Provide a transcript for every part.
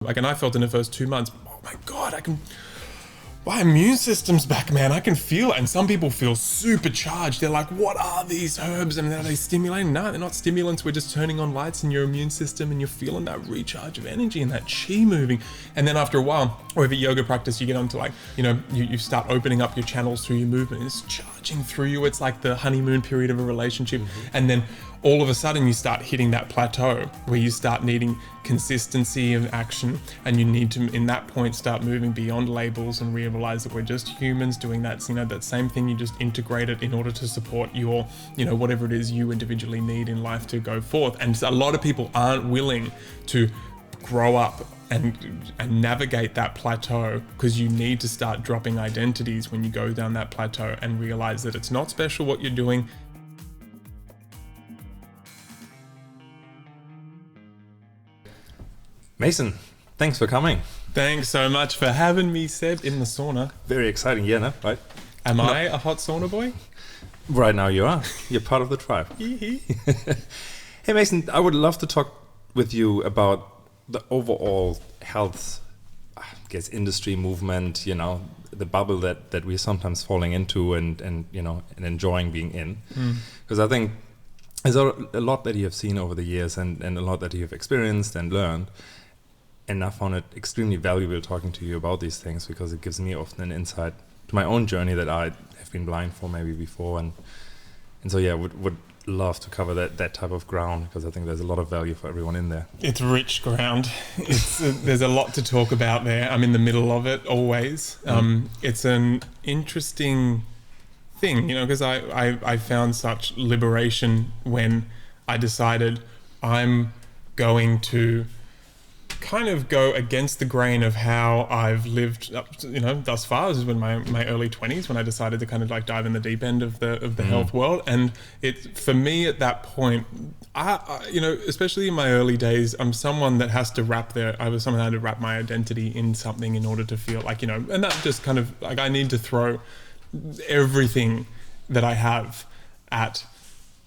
Like, and I felt in the first 2 months, oh my God, my immune system's back, man. I can feel it. And some people feel supercharged. They're like, what are these herbs? And are they stimulating? No, they're not stimulants. We're just turning on lights in your immune system and you're feeling that recharge of energy and that chi moving. And then after a while, or if a yoga practice, you get onto like, you start opening up your channels through your movement. It's charging through you. It's like the honeymoon period of a relationship. And then all of a sudden you start hitting that plateau where you start needing consistency of action, and you need to, in that point, start moving beyond labels and realize that we're just humans doing that, that same thing. You just integrate it in order to support your, whatever it is you individually need in life to go forth. And a lot of people aren't willing to grow up and navigate that plateau, because you need to start dropping identities when you go down that plateau and realize that it's not special what you're doing. Mason, thanks for coming. Thanks so much for having me, Seb, in the sauna. Very exciting, no? Right? Am I a hot sauna boy? Right now you are. You're part of the tribe. Hey Mason, I would love to talk with you about the overall health, industry movement, the bubble that we're sometimes falling into and enjoying being in. Because I think there's a lot that you have seen over the years and a lot that you have experienced and learned. And I found it extremely valuable talking to you about these things, because it gives me often an insight to my own journey that I have been blind for maybe before. And so, would love to cover that type of ground, because I think there's a lot of value for everyone in there. It's rich ground. There's a lot to talk about there. I'm in the middle of it always. It's an interesting thing, because I found such liberation when I decided I'm going to kind of go against the grain of how I've lived up, thus far. This is when my early 20s, when I decided to kind of like dive in the deep end of the health world. And for me at that point, I especially in my early days, I'm someone that has to I was someone that had to wrap my identity in something in order to feel like, and that just kind of like, I need to throw everything that I have at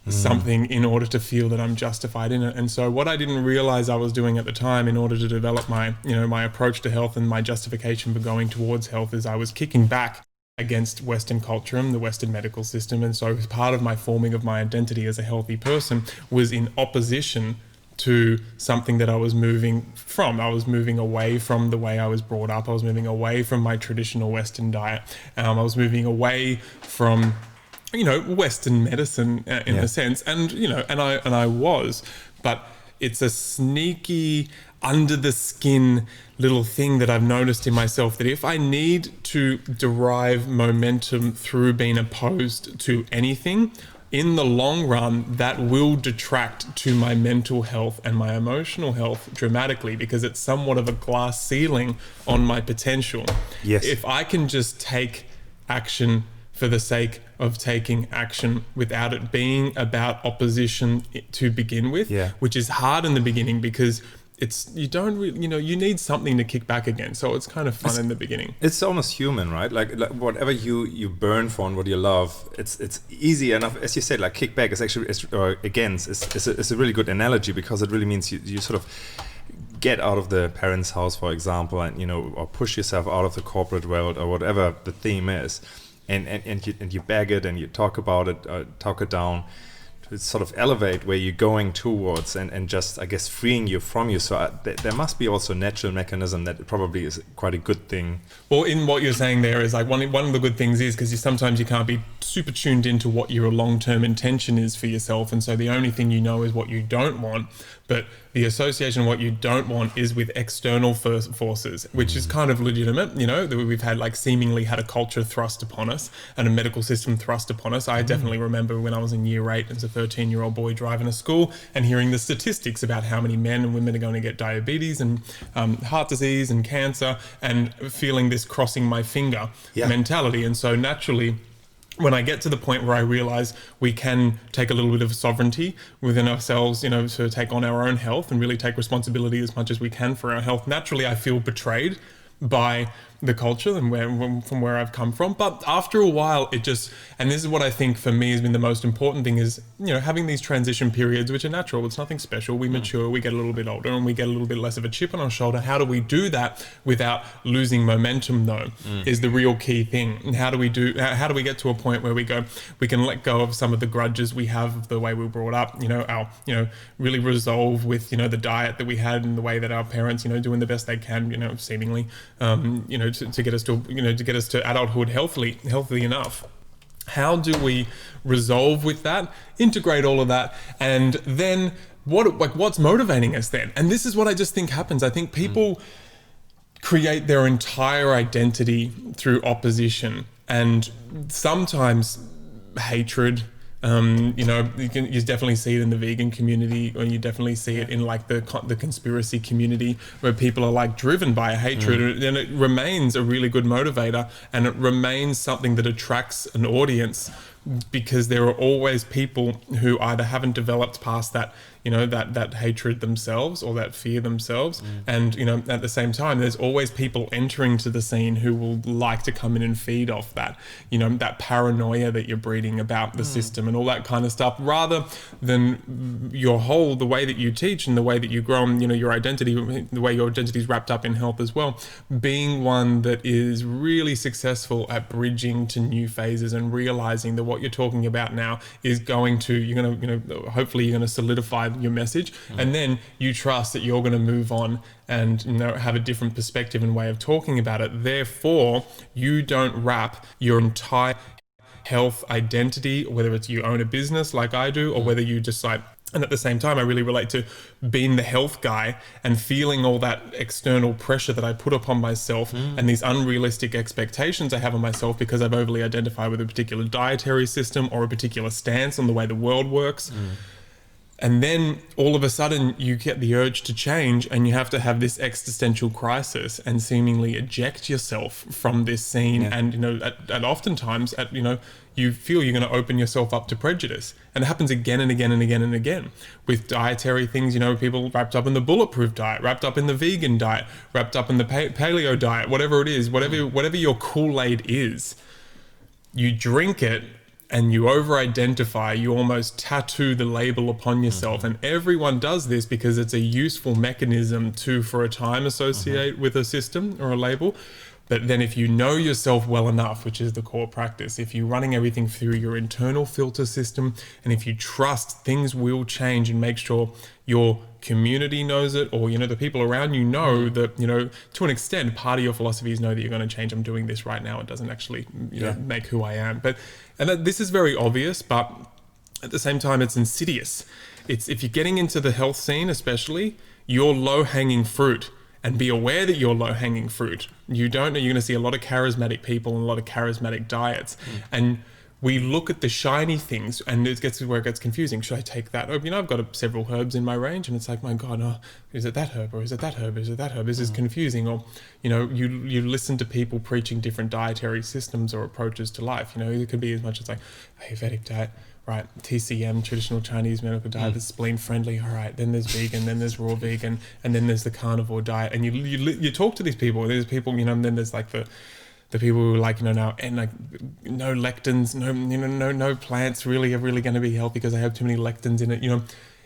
something in order to feel that I'm justified in it. And so what I didn't realize I was doing at the time in order to develop my, my approach to health and my justification for going towards health, is I was kicking back against Western culture and the Western medical system. And so part of my forming of my identity as a healthy person was in opposition to something that I was moving from. I was moving away from the way I was brought up. I was moving away from my traditional Western diet. I was moving away from Western medicine in a sense, and I was, but it's a sneaky under the skin little thing that I've noticed in myself, that if I need to derive momentum through being opposed to anything, in the long run, that will detract to my mental health and my emotional health dramatically, because it's somewhat of a glass ceiling on my potential. Yes. If I can just take action for the sake of taking action without it being about opposition to begin with, which is hard in the beginning, because you don't really, you need something to kick back against. So it's kind of fun in the beginning. It's almost human, right? Like whatever you burn for and what you love, it's easy enough. As you said, like kick back is actually, against, is a really good analogy, because it really means you sort of get out of the parents' house, for example, and, or push yourself out of the corporate world or whatever the theme is. And you bag it and you talk about it, talk it down to sort of elevate where you're going towards, and just, I guess, freeing you from you. So there must be also a natural mechanism that probably is quite a good thing. Well, in what you're saying there is like one of the good things is, because sometimes you can't be super tuned into what your long-term intention is for yourself. And so the only thing is what you don't want. But the association of what you don't want is with external forces, which is kind of legitimate, that we've had seemingly had a culture thrust upon us and a medical system thrust upon us. I definitely remember when I was in year 8 as a 13-year-old boy driving to school and hearing the statistics about how many men and women are going to get diabetes and heart disease and cancer, and feeling this crossing my finger mentality. And so naturally, when I get to the point where I realize we can take a little bit of sovereignty within ourselves, to take on our own health and really take responsibility as much as we can for our health, naturally I feel betrayed by the culture and from where I've come from. But after a while, it just, and this is what I think for me has been the most important thing, is, having these transition periods, which are natural. It's nothing special. We mature, we get a little bit older, and we get a little bit less of a chip on our shoulder. How do we do that without losing momentum, though, is the real key thing. And how do we get to a point where we can let go of some of the grudges we have of the way we were brought up, really resolve with, the diet that we had and the way that our parents, doing the best they can, seemingly, to get us to adulthood healthy enough. How do we resolve with that, integrate all of that, and then what's motivating us then? And this is what I just think happens. I think people create their entire identity through opposition and sometimes hatred. You definitely see it in the vegan community, or you definitely see it in like the conspiracy community, where people are like driven by a hatred, and it remains a really good motivator, and it remains something that attracts an audience, because there are always people who either haven't developed past that, that hatred themselves or that fear themselves. And, at the same time, there's always people entering to the scene who will like to come in and feed off that, that paranoia that you're breeding about the system and all that kind of stuff, rather than the way that you teach and the way that you grow, your identity, the way your identity is wrapped up in health as well, being one that is really successful at bridging to new phases and realizing that what you're talking about now is going to, hopefully you're going to solidify your message, and then you trust that you're going to move on and have a different perspective and way of talking about it. Therefore, you don't wrap your entire health identity, whether it's you own a business like I do, or whether you decide. And at the same time, I really relate to being the health guy and feeling all that external pressure that I put upon myself and these unrealistic expectations I have on myself because I've overly identified with a particular dietary system or a particular stance on the way the world works. And then all of a sudden you get the urge to change, and you have to have this existential crisis and seemingly eject yourself from this scene. And, at oftentimes, you feel you're going to open yourself up to prejudice. And it happens again and again and again and again with dietary things, people wrapped up in the bulletproof diet, wrapped up in the vegan diet, wrapped up in the paleo diet, whatever it is, whatever your Kool-Aid is, you drink it, and you over-identify, you almost tattoo the label upon yourself. And everyone does this because it's a useful mechanism to, for a time, associate with a system or a label. But then if you know yourself well enough, which is the core practice, if you're running everything through your internal filter system, and if you trust things will change, and make sure your community knows it, or the people around you know that, to an extent, part of your philosophies know that you're going to change. I'm doing this right now. It doesn't actually make who I am. This is very obvious, but at the same time, it's insidious. It's, if you're getting into the health scene, especially, you're low-hanging fruit. And be aware that you're low-hanging fruit. You don't know, you're going to see a lot of charismatic people and a lot of charismatic diets. And we look at the shiny things, and it gets to where it gets confusing. Should I take that herb? I've got several herbs in my range, and it's like, my God, is it that herb, or is it that herb? Is it that herb? This is confusing. Or, you listen to people preaching different dietary systems or approaches to life. It could be as much as like Ayurvedic diet, right? TCM, traditional Chinese medical diet, that's spleen friendly. All right. Then there's vegan, then there's raw vegan, and then there's the carnivore diet. And you talk to these people. There's people, and then there's like the people who like, now, and like no lectins, no plants really are really going to be healthy because they have too many lectins in it.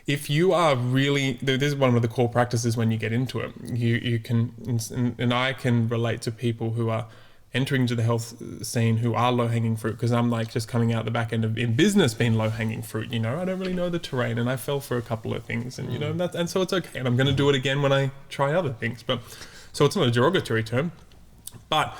If you are really, this is one of the core practices when you get into it. You can, and I can relate to people who are entering into the health scene who are low-hanging fruit, because I'm like just coming out the back end of in business being low-hanging fruit. I don't really know the terrain, and I fell for a couple of things, and and so it's okay, and I'm going to do it again when I try other things. But so it's not a derogatory term, but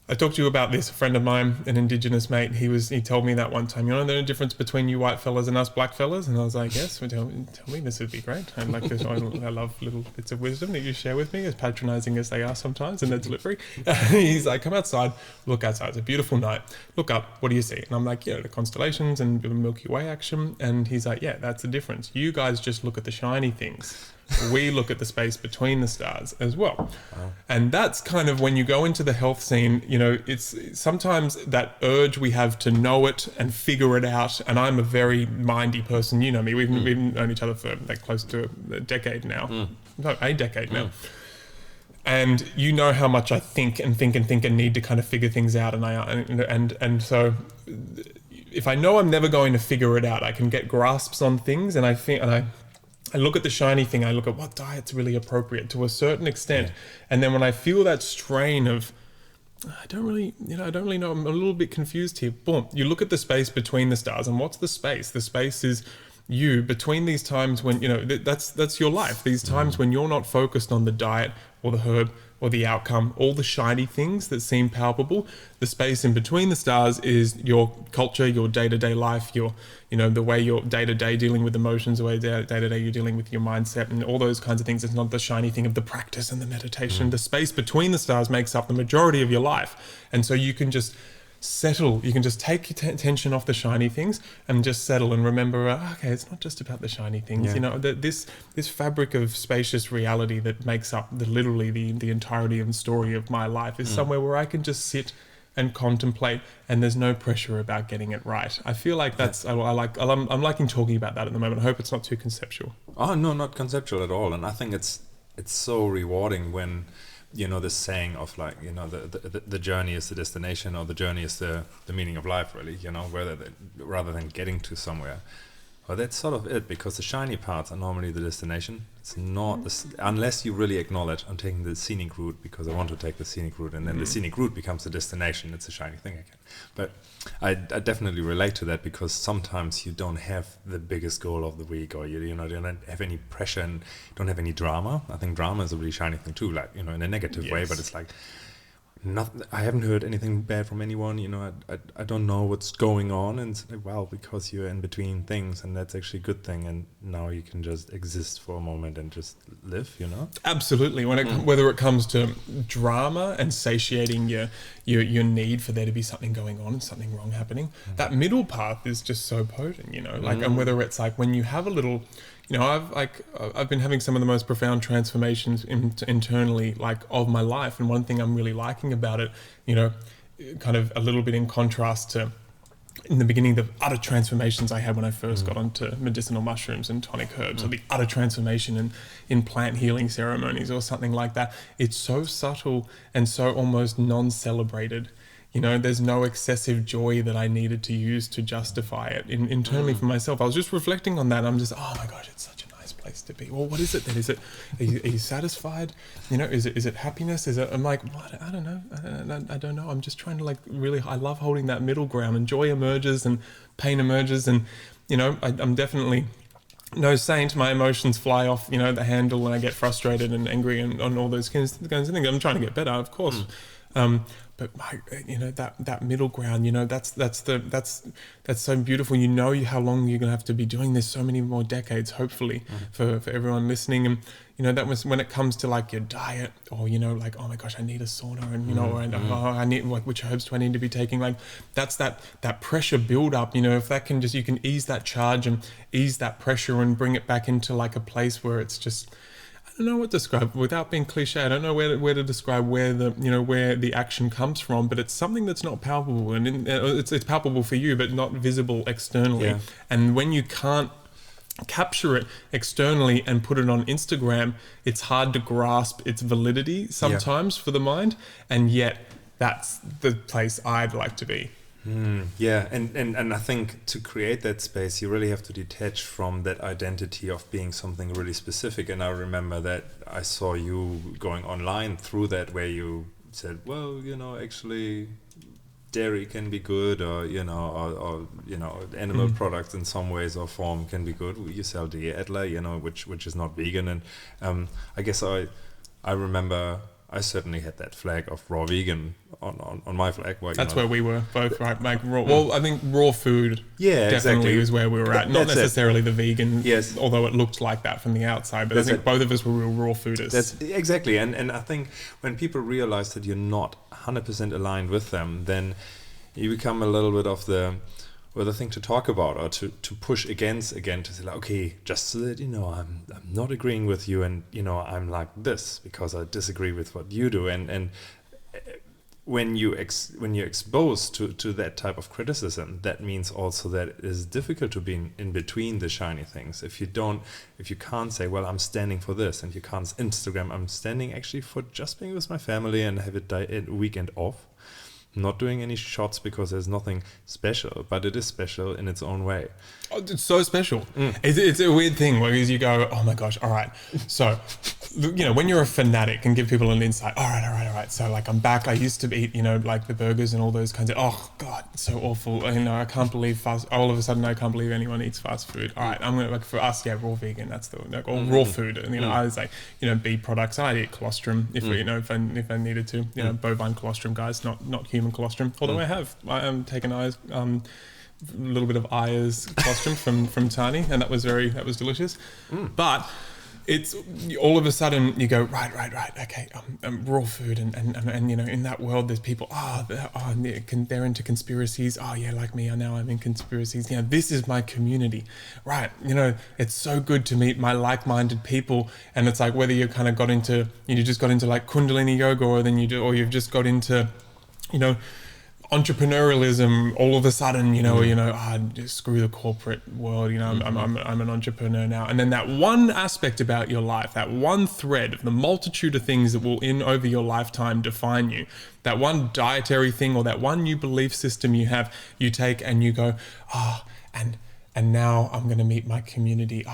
I talked to you about this. A friend of mine, an Indigenous mate, he told me that one time, there's a difference between you white fellas and us black fellas. And I was like, yes, well, tell me, this would be great. And like this, I love little bits of wisdom that you share with me, as patronizing as they are sometimes in their delivery. He's like, come outside, look outside. It's a beautiful night. Look up, what do you see? And I'm like, the constellations and the Milky Way action. And he's like, yeah, that's the difference. You guys just look at the shiny things. We look at the space between the stars as well. Wow. And that's kind of when you go into the health scene, it's sometimes that urge we have to know it and figure it out. And I'm a very mindy person. You know me. We've known each other for like close to a decade now. No, a decade now. and you know how much I think and need to kind of figure things out, and so if I know I'm never going to figure it out, I can get grasps on things, and I look at the shiny thing, I look at what diet's really appropriate to a certain extent, and then when I feel that strain of I don't really know, I'm a little bit confused here. Boom, you look at the space between the stars, and what's the space? The space is you between these times when, that's your life. These times when you're not focused on the diet or the herb or the outcome, all the shiny things that seem palpable. The space in between the stars is your culture, your day-to-day life, the way you're day-to-day dealing with emotions, the way day-to-day you're dealing with your mindset and all those kinds of things. It's not the shiny thing of the practice and the meditation. The space between the stars makes up the majority of your life. And so you can just settle, you can just take your attention off the shiny things and just settle and remember, okay, it's not just about the shiny things. This fabric of spacious reality that makes up literally the entirety and story of my life is somewhere where I can just sit and contemplate, and there's no pressure about getting it right. I feel like I'm liking talking about that at the moment. I hope it's not too conceptual. Oh no, not conceptual at all. And I think it's so rewarding when this saying of like, the journey is the destination, or the journey is the meaning of life, really, rather than getting to somewhere. Well, that's sort of it, because the shiny parts are normally the destination. It's not, unless you really acknowledge, I'm taking the scenic route because I want to take the scenic route, and then the scenic route becomes the destination. It's a shiny thing again. But I definitely relate to that, because sometimes you don't have the biggest goal of the week, or you don't have any pressure and don't have any drama. I think drama is a really shiny thing too, like, in a negative way, but it's like, I haven't heard anything bad from anyone. I don't know what's going on, and it's like, well, because you're in between things, and that's actually a good thing. And now you can just exist for a moment and just live. Absolutely. Whether it comes to drama and satiating your need for there to be something going on and something wrong happening, that middle path is just so potent. And whether it's like when you have a little. I've been having some of the most profound transformations internally, of my life. And one thing I'm really liking about it, kind of a little bit in contrast to in the beginning, the utter transformations I had when I first got onto medicinal mushrooms and tonic herbs, or the utter transformation in plant healing ceremonies or something like that. It's so subtle and so almost non-celebrated. There's no excessive joy that I needed to use to justify it internally for myself. I was just reflecting on that. I'm just, oh my gosh, it's such a nice place to be. Well, what is it then? Is it, are you satisfied? Is it happiness? I'm like, what? I don't know. I don't know. I'm just trying to really, I love holding that middle ground, and joy emerges and pain emerges. And, I'm definitely no saint. My emotions fly off, the handle when I get frustrated and angry and on all those kinds of things. I'm trying to get better, of course. But that middle ground, that's so beautiful. How long you're gonna have to be doing this, so many more decades, hopefully, for everyone listening. And that was when it comes to your diet, or oh my gosh, I need a sauna, and I need which herbs do I need to be taking? That's that pressure build up. If that can you can ease that charge and ease that pressure and bring it back into a place where it's just. I don't know what to describe without being cliche. I don't know where to describe where the action comes from, but it's something that's not palpable, and it's palpable for you, but not visible externally. Yeah. And when you can't capture it externally and put it on Instagram, it's hard to grasp its validity sometimes for the mind, and yet that's the place I'd like to be. And I think to create that space, you really have to detach from that identity of being something really specific. And I remember that I saw you going online through that, where you said, well, actually dairy can be good, or animal products in some ways or form can be good. You sell the Adler, which is not vegan. And I guess I remember I certainly had that flag of raw vegan on my flag. That's where we were both, right? Raw. Well, I think raw food definitely is where we were at. Not necessarily the vegan, although it looked like that from the outside. But I think both of us were real raw fooders. That's exactly. And I think when people realize that you're not 100% aligned with them, then you become a little bit of the thing to talk about, or to push against again, to say okay, just so that I'm not agreeing with you, and I'm like this because I disagree with what you do, and when you're exposed to that type of criticism, that means also that it is difficult to be in between the shiny things. If you can't say, well, I'm standing for this, and you can't Instagram, I'm standing actually for just being with my family and have a weekend off, not doing any shots because there's nothing special, but it is special in its own way. Oh, it's so special. It's a weird thing because you go, oh my gosh, all right. So, when you're a fanatic and give people an insight, all right. So like I'm back. I used to eat, like the burgers and all those kinds of, oh God, so awful. I can't believe all of a sudden I can't believe anyone eats fast food. All right, I'm going to, like for us, raw vegan, that's the, or raw food. And, I was like, beef products. I'd eat colostrum if I needed to, bovine colostrum, guys, not human colostrum. Although I am taken eyes, a little bit of Ayers colostrum from Tani, and that was delicious. But it's all of a sudden you go right, okay, raw food and in that world there's people they're into conspiracies, like me, now I'm in conspiracies, this is my community, right? It's so good to meet my like-minded people, and it's like whether you kind of you just got into like Kundalini yoga, or you've just got into entrepreneurialism all of a sudden, just screw the corporate world, I'm an entrepreneur now. And then that one aspect about your life, that one thread of the multitude of things that will over your lifetime define you, that one dietary thing or that one new belief system you have, you take and you go, and now I'm going to meet my community,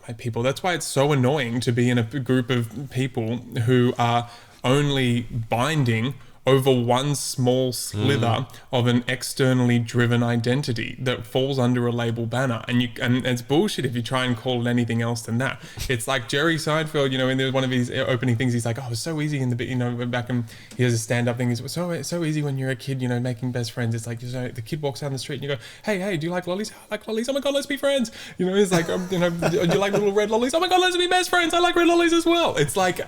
my people. That's why it's so annoying to be in a group of people who are only binding over one small slither of an externally driven identity that falls under a label banner, and it's bullshit if you try and call it anything else than that. It's like Jerry Seinfeld, in one of his opening things, he's like, "Oh, it's so easy in the back," and he has a stand-up thing. It's so easy when you're a kid, making best friends. It's like the kid walks down the street and you go, "Hey, do you like lollies? I like lollies. Oh my god, let's be friends." It's like, do you like little red lollies? Oh my god, let's be best friends. I like red lollies as well. It's like,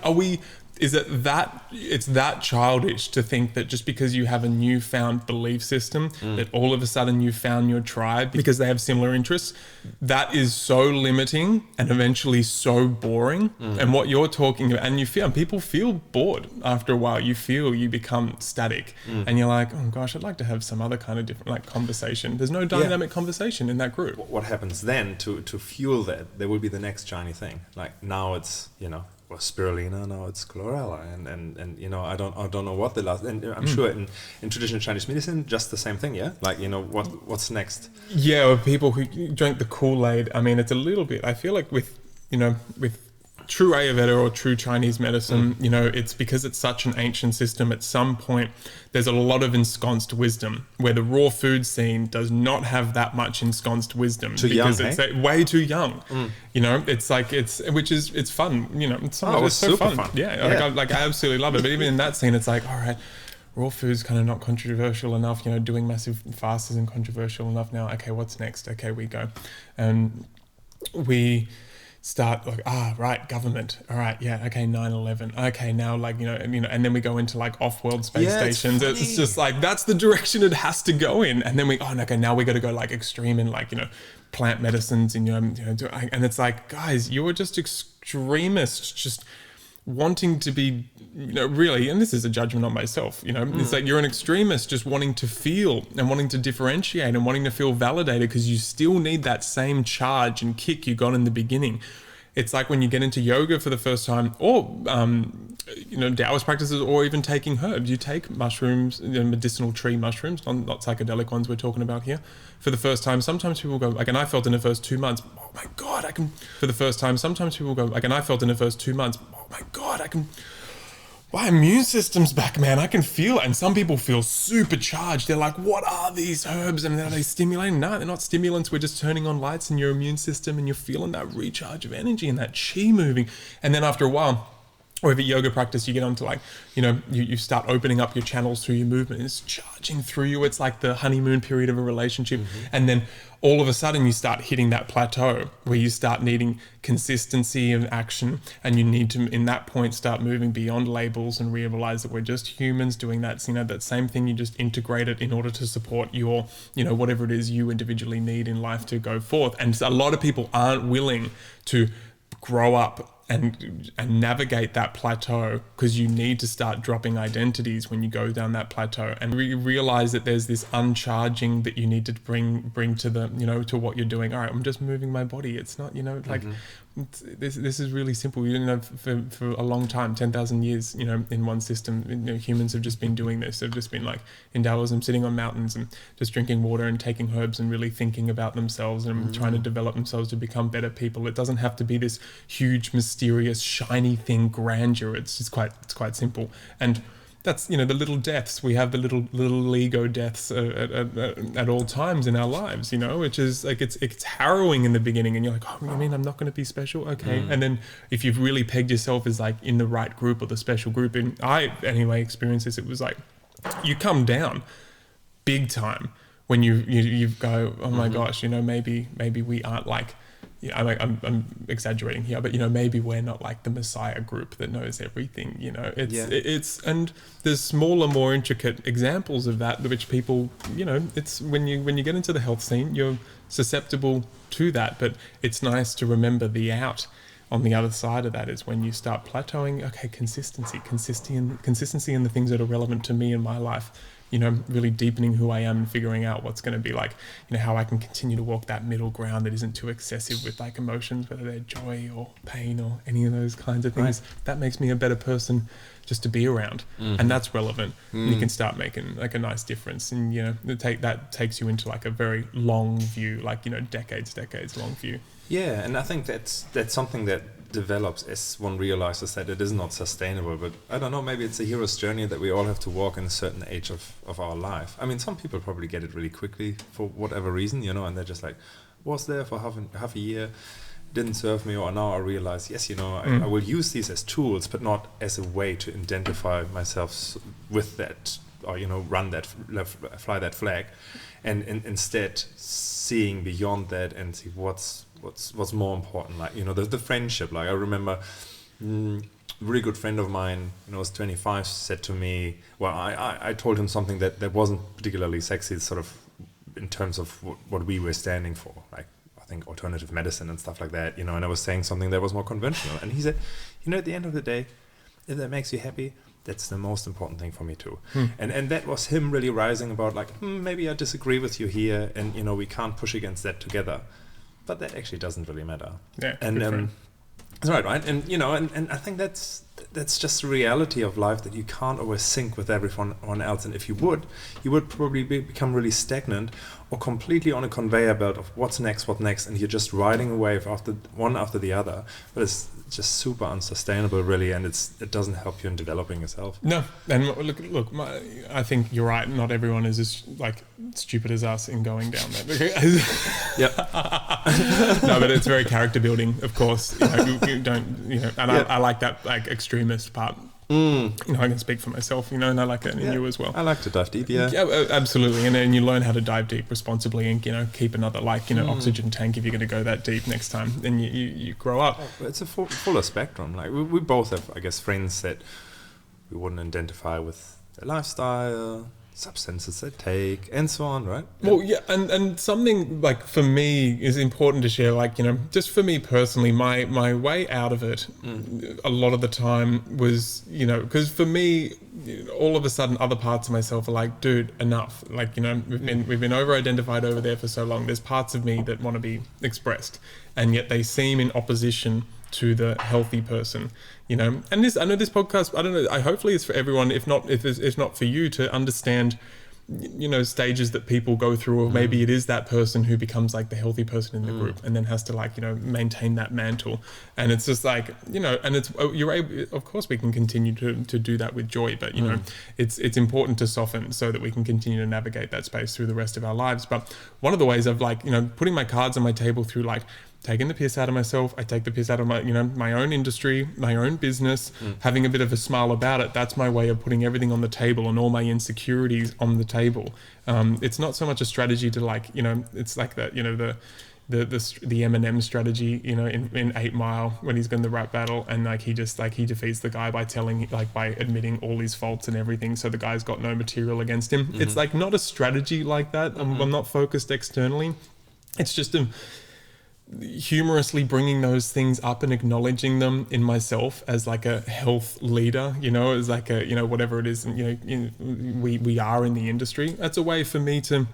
is it that it's that childish to think that just because you have a newfound belief system that all of a sudden you found your tribe because they have similar interests? That is so limiting and eventually so boring. And what you're talking about, and people feel bored after a while. You become static, and you're like, oh gosh, I'd like to have some other kind of different conversation. There's no dynamic conversation in that group. What happens then to fuel that? There will be the next shiny thing. Like now it's spirulina, now it's chlorella, and I don't know what the last, and I'm sure in traditional Chinese medicine just the same thing, what's next? People who drink the Kool-Aid, it's a little bit, I feel like with true Ayurveda or true Chinese medicine, it's because it's such an ancient system. At some point there's a lot of ensconced wisdom where the raw food scene does not have that much ensconced wisdom because it's way too young. It's like it's fun, it's so super fun. I absolutely love it. But even in that scene, it's like, all right, raw food's kind of not controversial enough, doing massive fasts isn't controversial enough now. Okay, what's next? Okay, we go and we start right, government, all right, 9/11, okay, now and then we go into off-world space stations. It's just like that's the direction it has to go in, and then now we got to go extreme in plant medicines and and it's like, guys, you were just extremists, just wanting to be really, and this is a judgment on myself, it's like you're an extremist just wanting to feel and wanting to differentiate and wanting to feel validated because you still need that same charge and kick you got in the beginning. It's like when you get into yoga for the first time, or Taoist practices, or even taking herbs. You take mushrooms, medicinal tree mushrooms, not psychedelic ones we're talking about here, for the first time. Sometimes people go, and I felt in the first 2 months, oh my God, I can, for the first time. Sometimes people go, and I felt in the first 2 months, oh my God, I can, my immune system's back, man. I can feel it. And some people feel supercharged. They're like, what are these herbs? And are they stimulating? No, they're not stimulants. We're just turning on lights in your immune system and you're feeling that recharge of energy and that chi moving. And then after a while, or if a yoga practice, you get onto you start opening up your channels through your movement. It's charging through you. It's like the honeymoon period of a relationship. And then all of a sudden you start hitting that plateau where you start needing consistency and action. And you need to, in that point, start moving beyond labels and realize that we're just humans doing that. That same thing, you just integrate it in order to support your, whatever it is you individually need in life to go forth. And a lot of people aren't willing to grow up and navigate that plateau, because you need to start dropping identities when you go down that plateau, and realize that there's this uncharging that you need to bring to the, you know, to what you're doing. All right, I'm just moving my body. It's not, you know, like this is really simple. You know, for a long time, 10,000 years, you know, in one system, you know, humans have just been doing this. They've just been like in Taoism, sitting on mountains and just drinking water and taking herbs and really thinking about themselves and trying to develop themselves to become better people. It doesn't have to be this huge, mysterious, shiny thing, grandeur. It's just quite simple. And that's, you know, the little deaths. We have the little ego deaths at all times in our lives, you know, which is like, it's harrowing in the beginning, and you're like, oh, you mean I'm not going to be special? Okay. And then if you've really pegged yourself as like in the right group or the special group, and I anyway experienced this, it was like you come down big time when you go, oh my gosh, you know, maybe we aren't like, I'm exaggerating here, but, you know, maybe we're not like the Messiah group that knows everything, you know. It's and there's smaller, more intricate examples of that, which people, you know, it's when you get into the health scene, you're susceptible to that. But it's nice to remember the out on the other side of that is when you start plateauing. Okay, consistency in the things that are relevant to me in my life. You know, really deepening who I am and figuring out what's going to be like, you know, how I can continue to walk that middle ground that isn't too excessive with like emotions, whether they're joy or pain or any of those kinds of things. Right. That makes me a better person just to be around. And that's relevant. And you can start making like a nice difference. And, you know, that takes you into like a very long view, like, you know, decades long view. Yeah, and I think that's something that develops as one realizes that it is not sustainable. But I don't know, maybe it's a hero's journey that we all have to walk in a certain age of our life. I mean, some people probably get it really quickly for whatever reason, you know, and they're just like, was there for half a year, didn't serve me, or now I realize, yes, you know, I will use these as tools, but not as a way to identify myself with that, or, you know, fly that flag, and instead seeing beyond that and see what's more important, like, you know, the friendship. Like, I remember a really good friend of mine, when I was 25, said to me, well, I told him something that wasn't particularly sexy, sort of in terms of what we were standing for, like, I think alternative medicine and stuff like that, you know, and I was saying something that was more conventional, and he said, you know, at the end of the day, if that makes you happy, that's the most important thing for me too. And that was him really rising about like, maybe I disagree with you here, and, you know, we can't push against that together. But that actually doesn't really matter. Yeah, and that's right. And, you know, and I think that's just the reality of life, that you can't always sync with everyone else. And if you would probably become really stagnant, or completely on a conveyor belt of what's next, and you're just riding a wave one after the other. But it's just super unsustainable, really, and it doesn't help you in developing yourself. No, and look, I think you're right. Not everyone is as like stupid as us in going down that. Yep. No, but it's very character building, of course. You know, you don't, you know, and I like that like extremist part. You know, I can speak for myself, you know, and I like that in you as well. I like to dive deep, yeah, absolutely. And then you learn how to dive deep responsibly, and, you know, keep another, like, you know, oxygen tank if you're going to go that deep next time. Then you grow up. It's a fuller spectrum. Like we both have, I guess, friends that we wouldn't identify with their lifestyle, substances they take, and so on, right? Well, yeah, and something like for me is important to share, like, you know, just for me personally, my way out of it a lot of the time was, you know, because for me, all of a sudden other parts of myself are like, dude, enough. Like, you know, we've been over-identified over there for so long. There's parts of me that want to be expressed, and yet they seem in opposition to the healthy person, you know. And I know this podcast, I don't know, hopefully it's for everyone, if not for you, to understand, you know, stages that people go through, or maybe it is that person who becomes like the healthy person in the group, and then has to, like, you know, maintain that mantle. And it's just like, you know, and you're able, of course we can continue to do that with joy, but, you know, it's important to soften so that we can continue to navigate that space through the rest of our lives. But one of the ways of, like, you know, putting my cards on my table through, like, taking the piss out of myself, I take the piss out of my, you know, my own industry, my own business, having a bit of a smile about it. That's my way of putting everything on the table and all my insecurities on the table. It's not so much a strategy to, like, you know, it's like that, you know, the Eminem strategy, you know, in 8 Mile, when he's in the rap battle, and like he defeats the guy by admitting all his faults and everything, so the guy's got no material against him. It's like not a strategy like that. I'm not focused externally. It's just humorously bringing those things up and acknowledging them in myself as like a health leader, as like a, whatever it is, we are in the industry. That's a way for me to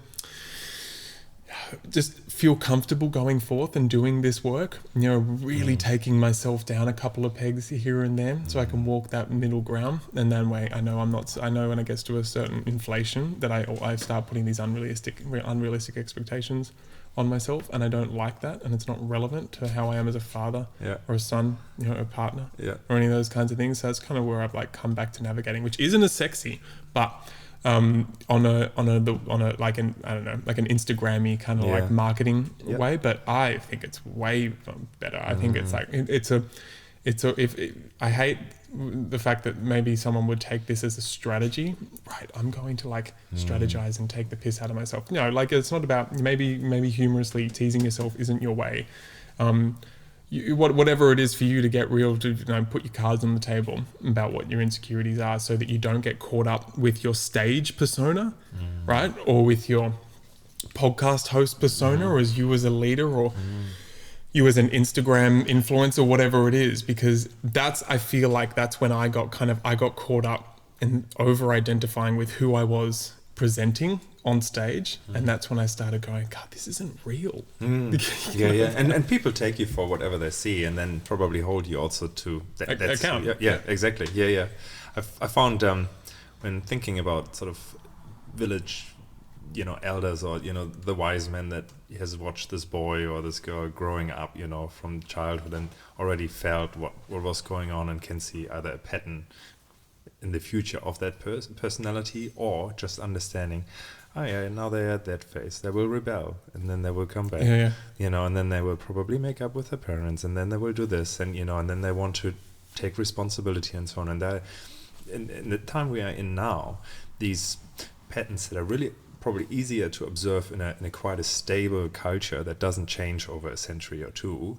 just feel comfortable going forth and doing this work, really taking myself down a couple of pegs here and there so I can walk that middle ground. And then I know when it gets to a certain inflation that I start putting these unrealistic expectations on myself, and I don't like that, and it's not relevant to how I am as a father or a son, a partner or any of those kinds of things. So that's kind of where I've like come back to navigating, which isn't as sexy, but on a like an Instagram-y kind of like marketing way, but I think it's way better. I think it's like I hate the fact that maybe someone would take this as a strategy, right? I'm going to like strategize and take the piss out of myself. Like it's not about maybe humorously teasing yourself isn't your way. Whatever it is for you to get real, to put your cards on the table about what your insecurities are, so that you don't get caught up with your stage persona, right? Or with your podcast host persona, or as you as a leader, or you as an Instagram influencer, whatever it is, because I feel like that's when I got caught up in over identifying with who I was presenting on stage, and that's when I started going, God, this isn't real. And people take you for whatever they see, and then probably hold you also to account. Exactly. I found when thinking about sort of village elders, or the wise man that has watched this boy or this girl growing up from childhood, and already felt what was going on, and can see either a pattern in the future of that personality, or just understanding, now they're at that phase, they will rebel, and then they will come back, and then they will probably make up with their parents, and then they will do this, and and then they want to take responsibility and so on. And that in the time we are in now, these patterns that are really probably easier to observe in a quite a stable culture that doesn't change over a century or two,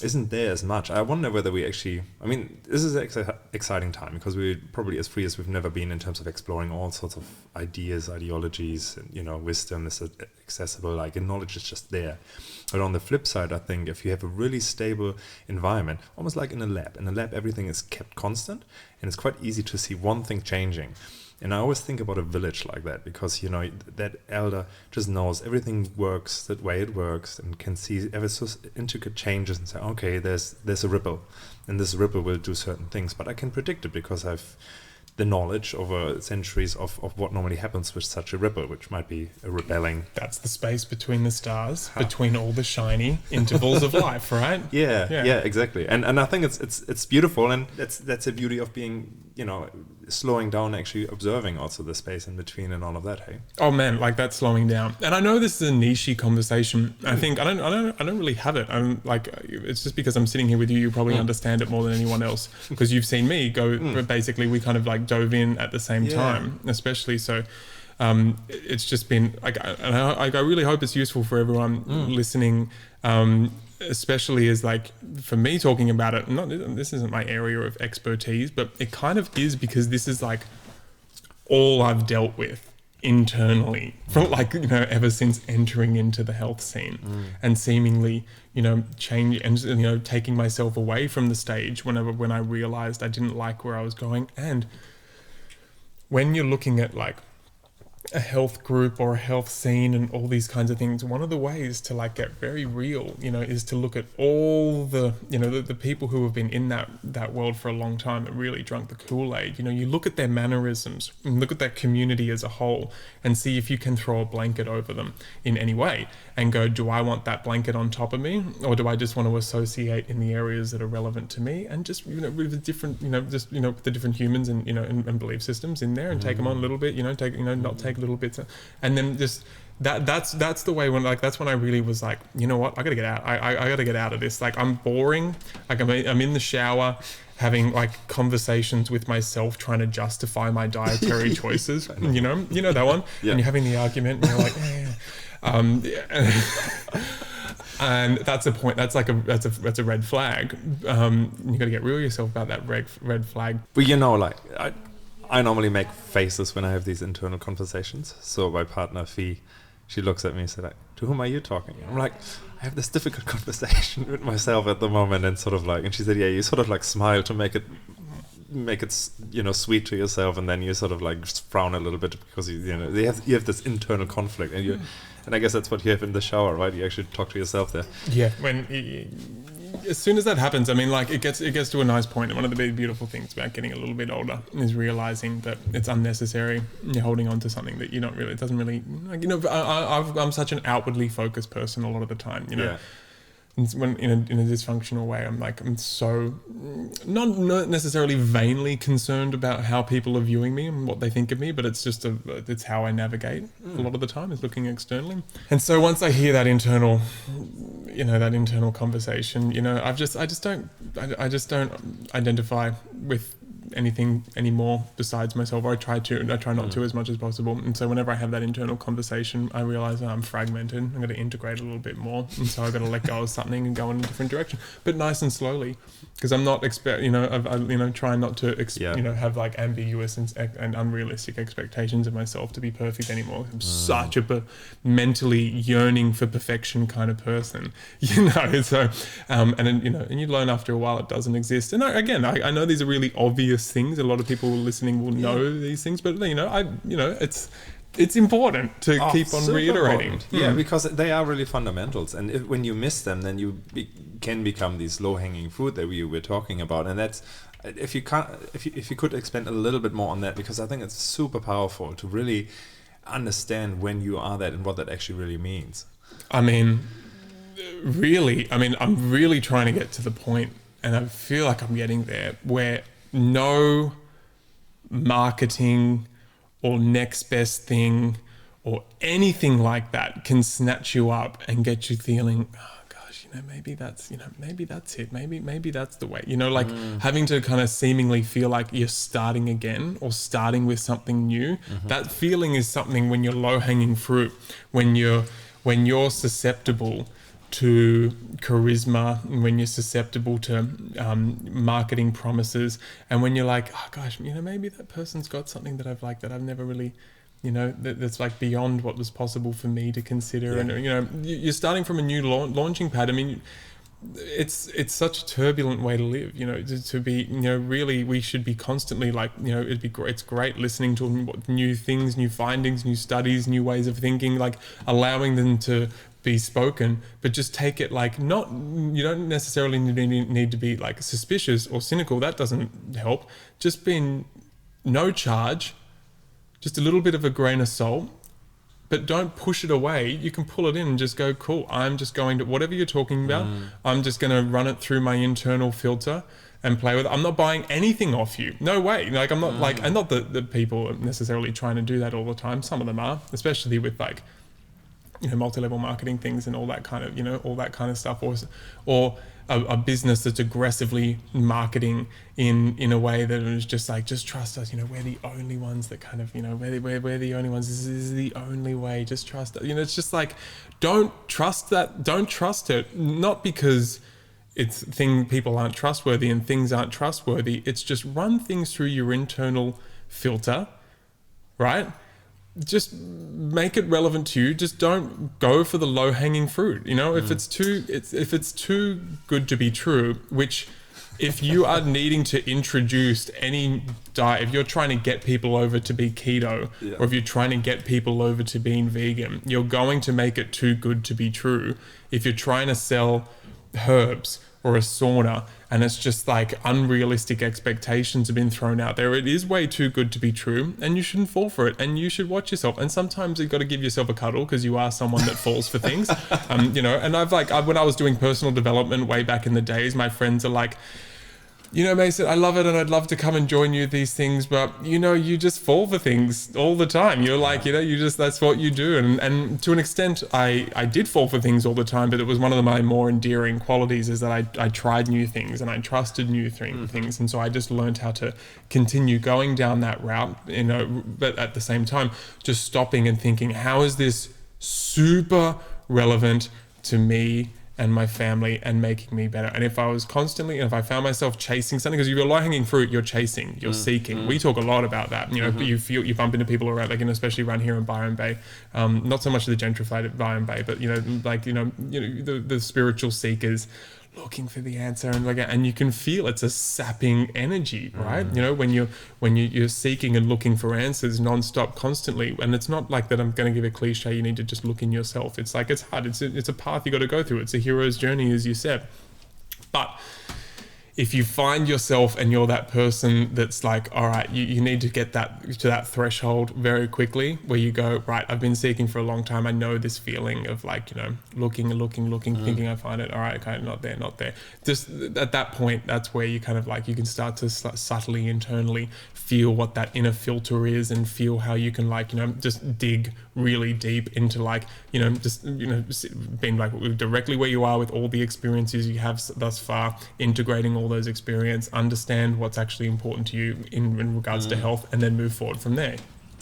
isn't there as much. I wonder whether we actually, this is an exciting time, because we're probably as free as we've never been in terms of exploring all sorts of ideas, ideologies, and wisdom is accessible, like, and knowledge is just there. But on the flip side, I think if you have a really stable environment, almost like in a lab everything is kept constant, and it's quite easy to see one thing changing. And I always think about a village like that, because that elder just knows everything works that way it works, and can see ever so intricate changes and say, okay, there's a ripple, and this ripple will do certain things. But I can predict it because I've the knowledge over centuries of what normally happens with such a ripple, which might be a rebelling. That's the space between the stars, between all the shiny intervals of life, right? Yeah, exactly. And I think it's beautiful, and that's the beauty of being, slowing down, actually observing also the space in between and all of that. Hey. Oh man, like that slowing down. And I know this is a niche conversation. I think I don't really have it. I'm like, it's just because I'm sitting here with you. You probably understand it more than anyone else, because you've seen me go. Basically, we kind of like dove in at the same time, especially so. It's just been like, I really hope it's useful for everyone listening, especially as like for me talking about it. This isn't my area of expertise, but it kind of is, because this is like all I've dealt with internally from like ever since entering into the health scene and seemingly change and taking myself away from the stage when I realized I didn't like where I was going. And when you're looking at like a health group or a health scene and all these kinds of things, one of the ways to like get very real, is to look at all the, the people who have been in that world for a long time that really drunk the Kool-Aid. You look at their mannerisms and look at that community as a whole and see if you can throw a blanket over them in any way and go, do I want that blanket on top of me, or do I just want to associate in the areas that are relevant to me, and just with the different the different humans and and belief systems in there, and take them on a little bit, not take little bits, and then just that's the way when that's when I really was like, you know what, I gotta get out. I gotta get out of this. Like, I'm boring. Like, I'm in the shower having like conversations with myself, trying to justify my dietary choices. You know that one. Yeah. And you're having the argument, and you're like, and that's a point. That's like that's a red flag. You got to get real yourself about that red flag. But like I normally make faces when I have these internal conversations. So my partner Fee, she looks at me and said, like, to whom are you talking? I'm like, I have this difficult conversation with myself at the moment, and sort of like, and she said, yeah, you sort of like smile to make it, sweet to yourself, and then you sort of like frown a little bit because you have this internal conflict, and and I guess that's what you have in the shower, right? You actually talk to yourself there. Yeah, as soon as that happens, I mean, like it gets to a nice point. And one of the big beautiful things about getting a little bit older is realizing that it's unnecessary. You're holding on to something that it doesn't really, like, I'm such an outwardly focused person a lot of the time, Yeah. And when in a dysfunctional way, I'm so not necessarily vainly concerned about how people are viewing me and what they think of me, but it's just it's how I navigate a lot of the time, is looking externally. And so once I hear that internal conversation, I just don't identify with anything anymore besides myself, or I try not to as much as possible. And so whenever I have that internal conversation, I realize I'm fragmented. I'm going to integrate a little bit more, and so I've got to let go of something and go in a different direction, but nice and slowly, because I'm not trying not to have like ambiguous and unrealistic expectations of myself to be perfect anymore. I'm such a mentally yearning for perfection kind of person, so and you learn after a while it doesn't exist. And I know these are really obvious things. A lot of people listening will know these things, but it's important to keep on reiterating. Yeah, because they are really fundamentals, and when you miss them, then you can become these low-hanging fruit that we were talking about. And that's, if you could expand a little bit more on that, because I think it's super powerful to really understand when you are that and what that actually really means. I'm really trying to get to the point, and I feel like I'm getting there, where no marketing or next best thing or anything like that can snatch you up and get you feeling, oh gosh, maybe that's it. Maybe that's the way, having to kind of seemingly feel like you're starting again or starting with something new. Mm-hmm. That feeling is something when you're low hanging fruit, when you're susceptible to charisma, when you're susceptible to marketing promises, and when you're like, oh gosh, maybe that person's got something that I've never really, that's like beyond what was possible for me to consider. Yeah. And you're starting from a new launching pad. It's such a turbulent way to live, to be, really we should be constantly like, it's great listening to new things, new findings, new studies, new ways of thinking, like allowing them to be spoken, but just take it like, you don't necessarily need to be like suspicious or cynical. That doesn't help. Just being no charge, just a little bit of a grain of salt, but don't push it away. You can pull it in and just go, cool, I'm just going to, whatever you're talking about, I'm just going to run it through my internal filter and play with it. I'm not buying anything off you. No way. Like, I'm not like, and not that the people are necessarily trying to do that all the time. Some of them are, especially with like, multi-level marketing things and all that kind of stuff, or a business that's aggressively marketing in a way that is just like, just trust us, we're the only ones that kind of, we're the only ones, this is the only way, just trust us. It's just like, don't trust it, not because people aren't trustworthy and things aren't trustworthy. It's just run things through your internal filter, right? Just make it relevant to you. Just don't go for the low-hanging fruit. If it's too good to be true, which if you are needing to introduce any diet, if you're trying to get people over to be keto, or if you're trying to get people over to being vegan, you're going to make it too good to be true. If you're trying to sell herbs or a sauna, and it's just like unrealistic expectations have been thrown out there, it is way too good to be true, and you shouldn't fall for it, and you should watch yourself. And sometimes you've got to give yourself a cuddle, because you are someone that falls for things. And when I was doing personal development way back in the days, my friends are like, Mason, I love it, and I'd love to come and join you these things, but you just fall for things all the time. You're like, that's what you do. And to an extent, I did fall for things all the time, but it was one of my more endearing qualities, is that I tried new things and I trusted new things. And so I just learned how to continue going down that route, but at the same time, just stopping and thinking, how is this super relevant to me and my family and making me better. And if I was constantly, if I found myself chasing something, because if you're low-hanging fruit, you're chasing, you're seeking. We talk a lot about that. You know, you bump into people around, like, you know, especially around here in Byron Bay, not so much the gentrified Byron Bay, but, you know, like, you know, the spiritual seekers looking for the answer, and you can feel it's a sapping energy, right? You know, when you're seeking and looking for answers nonstop, constantly, and it's not like that. I'm going to give a cliche. You need to just look in yourself. It's like, it's hard. It's a path you got to go through. It's a hero's journey, as you said. But if you find yourself and you're that person that's like, all right, you need to get to that threshold very quickly where you go, right, I've been seeking for a long time. I know this feeling of, like, you know, looking, thinking I find it. All right, okay, not there. Just at that point, that's where you kind of, like, you can start to subtly internally feel what that inner filter is, and feel how you can, like, you know, just dig really deep into, like, you know, just, you know, being like directly where you are with all the experiences you have thus far, integrating all those experience, understand what's actually important to you in regards to health, and then move forward from there.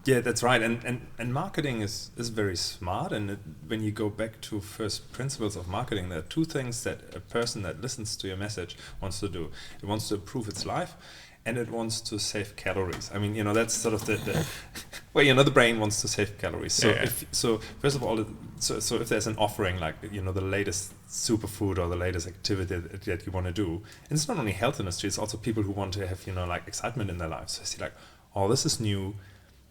Yeah, that's right. And marketing is very smart. And when you go back to first principles of marketing, there are two things that a person that listens to your message wants to do. It wants to improve its life, and it wants to save calories. I mean, you know, that's sort of the well, you know, the brain wants to save calories. So first of all, so if there's an offering, like, you know, the latest superfood or the latest activity that you want to do, and it's not only health industry, it's also people who want to have, you know, like, excitement in their lives. So I see, like, oh, this is new.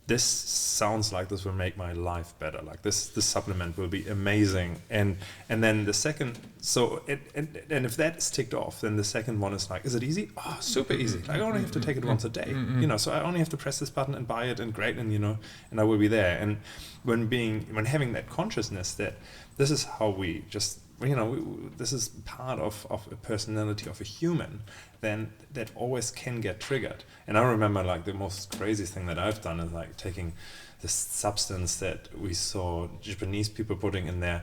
This sounds like this will make my life better. Like, this supplement will be amazing. And then the second, and if that is ticked off, then the second one is like, is it easy? Oh, super easy. Like, I only have to take it once a day. You know, so I only have to press this button and buy it, and great, and, you know, and I will be there. And when having that consciousness that this is how we just, you know, this is part of a personality of a human, then that always can get triggered. And I remember, like, the most crazy thing that I've done is, like, taking this substance that we saw Japanese people putting in their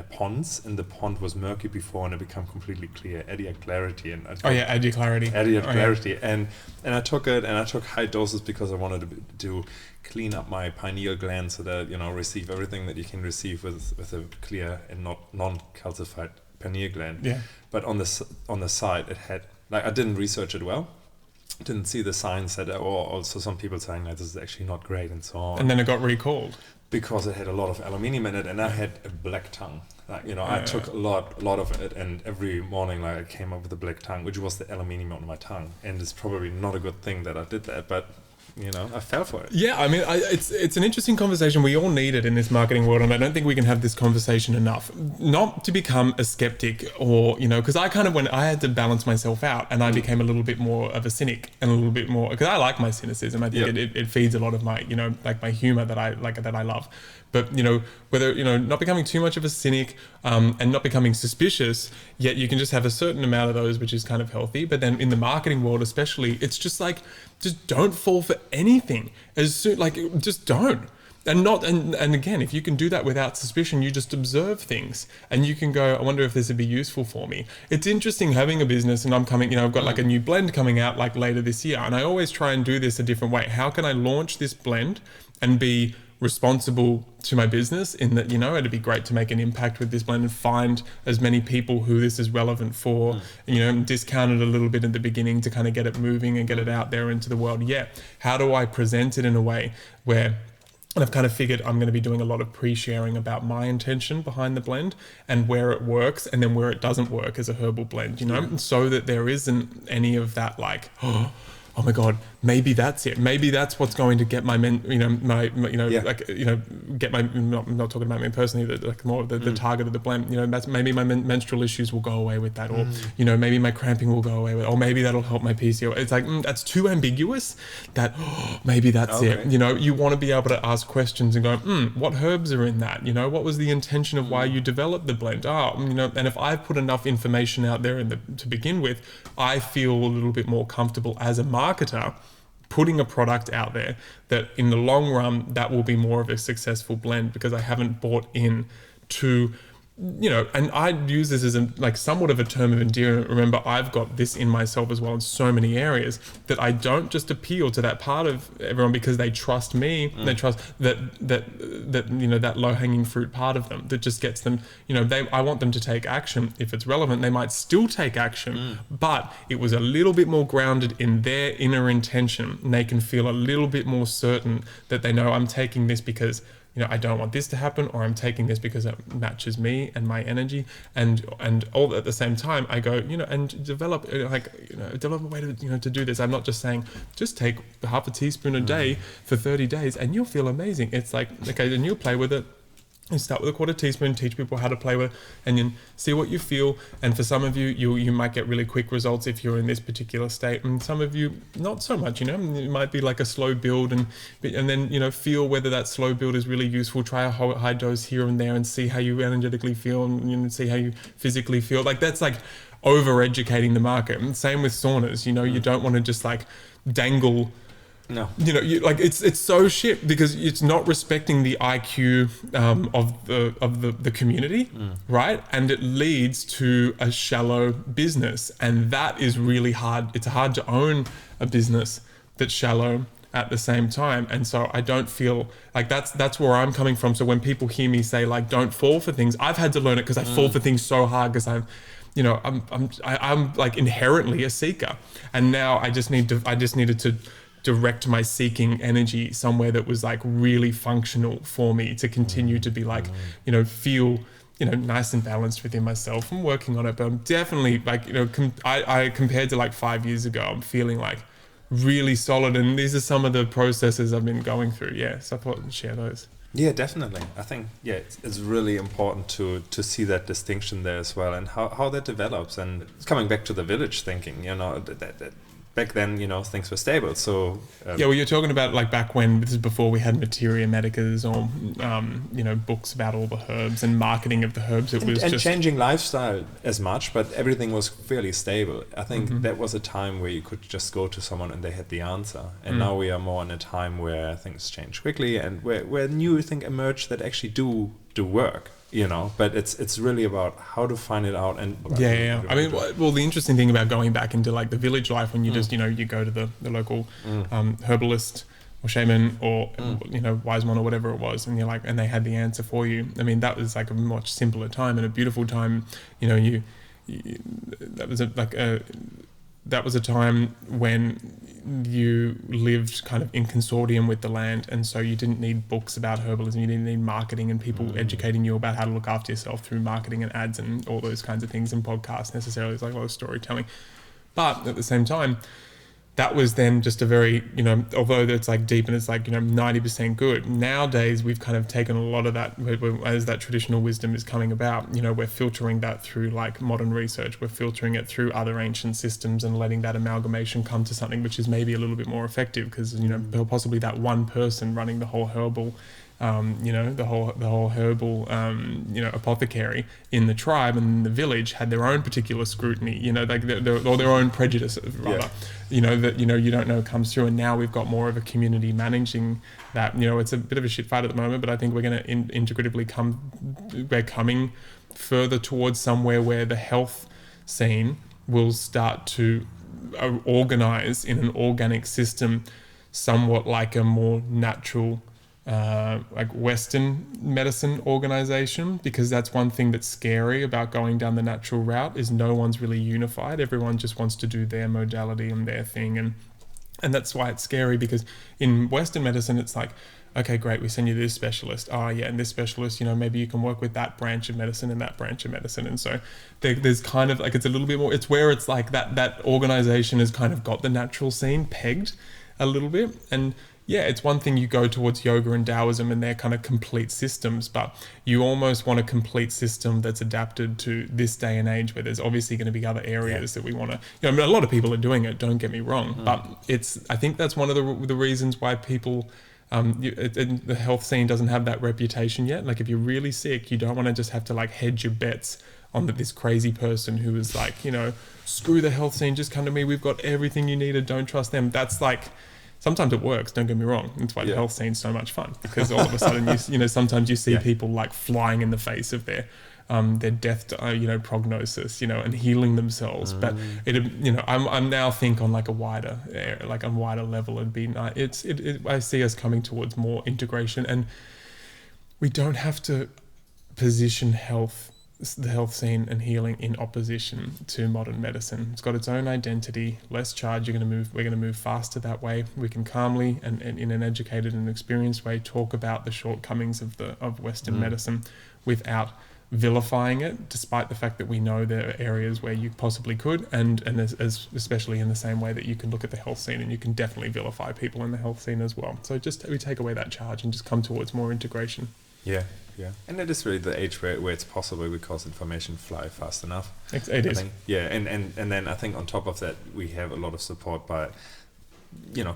ponds, and the pond was murky before, and it became completely clear. Added clarity. And Added clarity. And I took it, and I took high doses because I wanted to clean up my pineal gland, so that, you know, receive everything that you can receive with a clear and not non-calcified pineal gland. Yeah. But on the side, it had, like, I didn't research it well. Didn't see the signs that, or also some people saying that this is actually not great, and so on. And then it got recalled because it had a lot of aluminium in it, and I had a black tongue. Like, you know, I took a lot of it, and every morning, like, I came up with a black tongue, which was the aluminium on my tongue. And it's probably not a good thing that I did that, but, you know, I fell for it. Yeah, I mean, it's an interesting conversation. We all need it in this marketing world, and I don't think we can have this conversation enough. Not to become a skeptic, or, you know, because I kind of, when I had to balance myself out, and I became a little bit more of a cynic, and a little bit more, because I like my cynicism. I think it feeds a lot of my, you know, like, my humor that I love. But, you know, whether, you know, not becoming too much of a cynic, and not becoming suspicious, yet you can just have a certain amount of those, which is kind of healthy. But then in the marketing world especially, it's just like, just don't fall for anything. As soon, like, just don't. And again, if you can do that without suspicion, you just observe things, and you can go, I wonder if this would be useful for me. It's interesting having a business, and I'm coming, you know, I've got like a new blend coming out, like, later this year, and I always try and do this a different way. How can I launch this blend and be responsible to my business, in that, you know, it'd be great to make an impact with this blend and find as many people who this is relevant for, you know, discount it a little bit at the beginning to kind of get it moving and get it out there into the world. Yeah. How do I present it in a way where, and I've kind of figured I'm going to be doing a lot of pre-sharing about my intention behind the blend and where it works, and then where it doesn't work as a herbal blend, you know, so that there isn't any of that, like, oh my God, maybe that's it. Maybe that's what's going to get my get my, I'm not talking about me personally, like, more the target of the blend, you know, that's maybe my menstrual issues will go away with that, or, you know, maybe my cramping will go away with, or maybe that'll help my PCO. It's like, that's too ambiguous, that maybe that's it. You know, you want to be able to ask questions and go, what herbs are in that? You know, what was the intention of why you developed the blend? You know, and if I put enough information out there to begin with, I feel a little bit more comfortable as a marketer putting a product out there that in the long run, that will be more of a successful blend, because I haven't bought in to and I use this as like somewhat of a term of endearment. Remember, I've got this in myself as well in so many areas that I don't just appeal to that part of everyone because they trust me. They trust that low-hanging fruit part of them that just gets them, I want them to take action. If it's relevant, they might still take action, but it was a little bit more grounded in their inner intention, and they can feel a little bit more certain that they know I'm taking this because I don't want this to happen, or I'm taking this because it matches me and my energy, and all at the same time I go, and develop develop a way to do this. I'm not just saying just take half a teaspoon a day for 30 days and you'll feel amazing. It's like, okay, then you'll play with it. You start with a quarter teaspoon, teach people how to play with it, and then see what you feel. And for some of you, you might get really quick results if you're in this particular state, and some of you not so much. It might be like a slow build, and then feel whether that slow build is really useful. Try a high dose here and there, and see how you energetically feel, and see how you physically feel. Like that's like over-educating the market. And same with saunas. You don't want to just like dangle. No. It's so shit because it's not respecting the IQ of the community, right? And it leads to a shallow business, and that is really hard. It's hard to own a business that's shallow at the same time. And so I don't feel like that's where I'm coming from. So when people hear me say like don't fall for things, I've had to learn it because I fall for things so hard because I'm like inherently a seeker, and now I just needed to direct my seeking energy somewhere that was like really functional for me to continue to be like, feel, nice and balanced within myself. I'm working on it, but I'm definitely like, I compared to like 5 years ago, I'm feeling like really solid. And these are some of the processes I've been going through. Yeah. So I thought I'd share those. Yeah, definitely. I think, it's really important to see that distinction there as well, and how that develops. And coming back to the village thinking, that back then, things were stable. So well, you're talking about like back when, this is before we had materia medicas or books about all the herbs and marketing of the herbs. It was just changing lifestyle as much, but everything was fairly stable. I think that was a time where you could just go to someone and they had the answer. And now we are more in a time where things change quickly and where new things emerge that actually do work. But it's really about how to find it out. And I mean, well, the interesting thing about going back into like the village life, when you just you go to the local herbalist or shaman or wise one or whatever it was, and you're like, and they had the answer for you. I mean, that was like a much simpler time and a beautiful time. That was a time when you lived kind of in consortium with the land, and so you didn't need books about herbalism, you didn't need marketing and people educating you about how to look after yourself through marketing and ads and all those kinds of things, and podcasts necessarily. It's like a lot of storytelling. But at the same time, that was then just a very, although it's like deep and it's like, 90% good. Nowadays, we've kind of taken a lot of that, as that traditional wisdom is coming about, we're filtering that through like modern research. We're filtering it through other ancient systems and letting that amalgamation come to something which is maybe a little bit more effective because, possibly that one person running the whole herbal the whole herbal, apothecary in the tribe and in the village had their own particular scrutiny, like or their own prejudices rather, that you don't know comes through. And now we've got more of a community managing that. It's a bit of a shit fight at the moment, but I think we're going to integratively we're coming further towards somewhere where the health scene will start to organize in an organic system, somewhat like a more natural like Western medicine organization, because that's one thing that's scary about going down the natural route is no one's really unified. Everyone just wants to do their modality and their thing, and that's why it's scary, because in Western medicine it's like, okay, great, we send you to this specialist. Oh yeah, and this specialist, maybe you can work with that branch of medicine and that branch of medicine. And so there's kind of like, it's a little bit more, it's where it's like that organization has kind of got the natural scene pegged a little bit. And yeah, it's one thing you go towards yoga and Taoism and they're kind of complete systems, but you almost want a complete system that's adapted to this day and age, where there's obviously going to be other areas that we want to, I mean, a lot of people are doing it, don't get me wrong, but I think that's one of the reasons why people, the health scene doesn't have that reputation yet. Like if you're really sick, you don't want to just have to like hedge your bets on this crazy person who is like, screw the health scene, just come to me, we've got everything you need, and don't trust them. That's like, sometimes it works, don't get me wrong. That's why the health scene's so much fun, because all of a sudden, sometimes you see people like flying in the face of their their death, prognosis, and healing themselves. But I'm now think on like a wider level. It'd be nice. I see us coming towards more integration, and we don't have to position the health scene and healing in opposition to modern medicine. It's got its own identity, less charge. We're going to move faster that way. We can calmly and in an educated and experienced way talk about the shortcomings of Western medicine without vilifying it, despite the fact that we know there are areas where you possibly could, and as especially in the same way that you can look at the health scene and you can definitely vilify people in the health scene as well. So just we take away that charge and just come towards more integration. Yeah. And it is really the age where it's possible, because information fly fast enough. It is. And then I think on top of that, we have a lot of support by,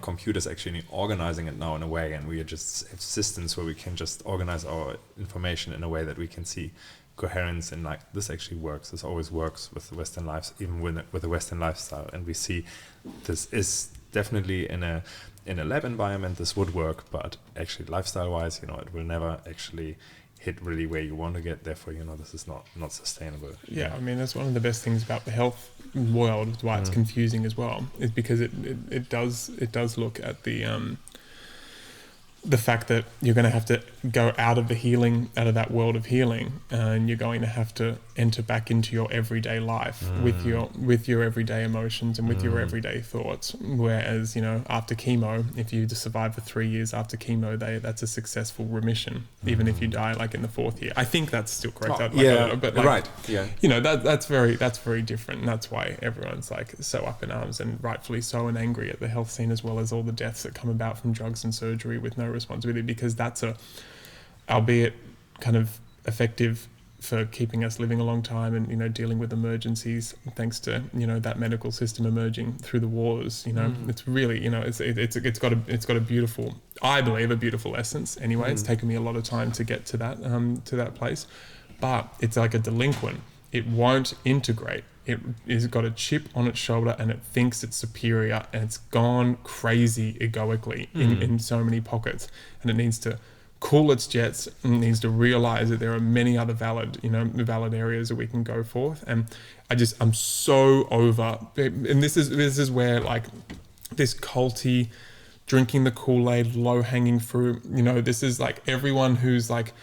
computers actually organizing it now in a way, and we just have systems where we can just organize our information in a way that we can see coherence, and like this actually works. This always works with the Western lives, even with the Western lifestyle. And we see this is definitely in a lab environment, this would work, but actually lifestyle-wise, it will never actually hit really where you want to get. Therefore, this is not sustainable. Yeah, I mean, that's one of the best things about the health world, why it's confusing as well, is because it does look at the fact that you're going to have to go out of that world of healing, and you're going to have to enter back into your everyday life with your everyday emotions and with your everyday thoughts. Whereas, after chemo, if you survive for 3 years after chemo, that's a successful remission, even if you die like in the 4th year. I think that's still correct. That's very different. And that's why everyone's like so up in arms, and rightfully so, and angry at the health scene, as well as all the deaths that come about from drugs and surgery with no responsibility, because that's albeit kind of effective for keeping us living a long time, and dealing with emergencies thanks to that medical system emerging through the wars. It's really it's got a beautiful, I believe, a beautiful essence anyway. It's taken me a lot of time to get to that place, but it's like a delinquent. It won't integrate. It has got a chip on its shoulder, and it thinks it's superior, and it's gone crazy egoically in so many pockets, and it needs to cool its jets, and needs to realize that there are many other valid areas that we can go forth. And I'm so over, and this is where like this culty, drinking the Kool-Aid, low hanging fruit, this is like everyone who's like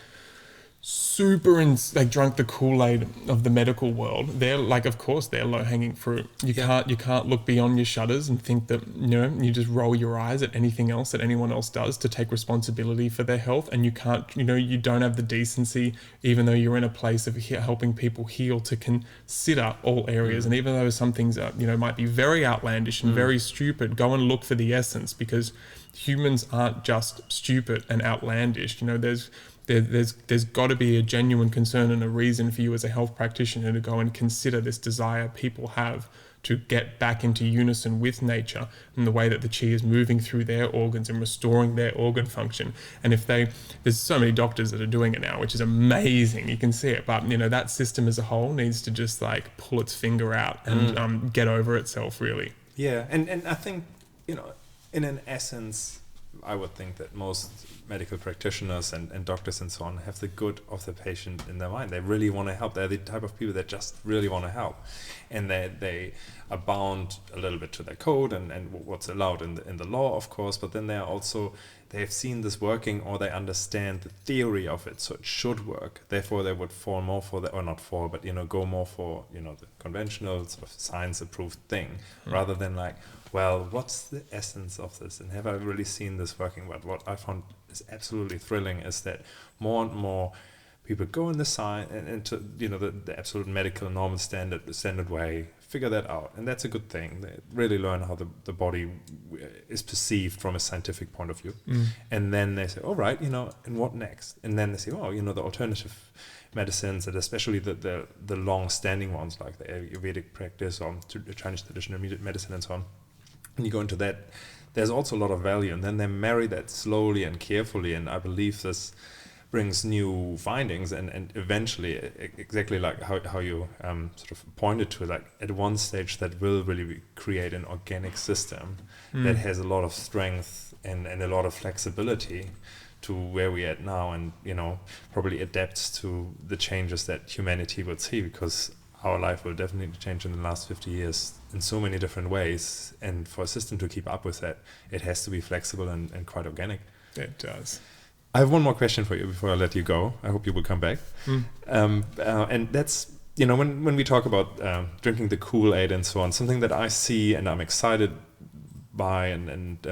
super drunk the Kool-Aid of the medical world. They're like, of course they're low-hanging fruit. You can't look beyond your shutters and think that you just roll your eyes at anything else that anyone else does to take responsibility for their health. And you can't, you don't have the decency, even though you're in a place of helping people heal, to consider all areas. And even though some things are, might be very outlandish and very stupid, go and look for the essence, because humans aren't just stupid and outlandish. There's got to be a genuine concern and a reason for you as a health practitioner to go and consider this desire people have to get back into unison with nature, and the way that the chi is moving through their organs and restoring their organ function. And there's so many doctors that are doing it now, which is amazing. You can see it, but that system as a whole needs to just like pull its finger out and get over itself, really. Yeah, and I think in an essence, I would think that most medical practitioners and doctors and so on have the good of the patient in their mind. They really want to help. They're the type of people that just really want to help, and they are bound a little bit to their code and what's allowed in the law, of course. But then they have seen this working, or they understand the theory of it, so it should work. Therefore, they would fall more for go more for the conventional sort of science-approved thing, rather than like, well, what's the essence of this, and have I really seen this working? But what I found is absolutely thrilling is that more and more people go in the science and into the absolute medical normal standard way, figure that out, and that's a good thing. They really learn how the body is perceived from a scientific point of view, and then they say, all right, and what next? And then they say, oh, the alternative medicines, and especially the long-standing ones like the Ayurvedic practice or the Chinese traditional medicine and so on. And you go into that, there's also a lot of value, and then they marry that slowly and carefully. And I believe this brings new findings, and eventually, exactly like how you sort of pointed to, like at one stage that will really create an organic system that has a lot of strength and a lot of flexibility to where we're at now, and probably adapts to the changes that humanity would see, because our life will definitely change in the last 50 years in so many different ways, and for a system to keep up with that, it has to be flexible and quite organic. It does. I have one more question for you before I let you go. I hope you will come back. And that's, when we talk about drinking the Kool-Aid and so on, something that I see and I'm excited by, and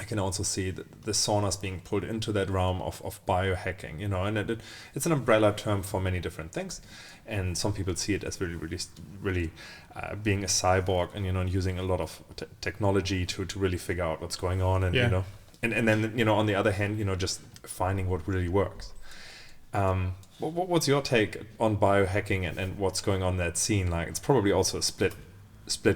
I can also see that the saunas being pulled into that realm of biohacking, and it's an umbrella term for many different things. And some people see it as really being a cyborg, and using a lot of technology to really figure out what's going on, and and then on the other hand, just finding what really works. What's your take on biohacking and what's going on in that scene? Like, it's probably also a split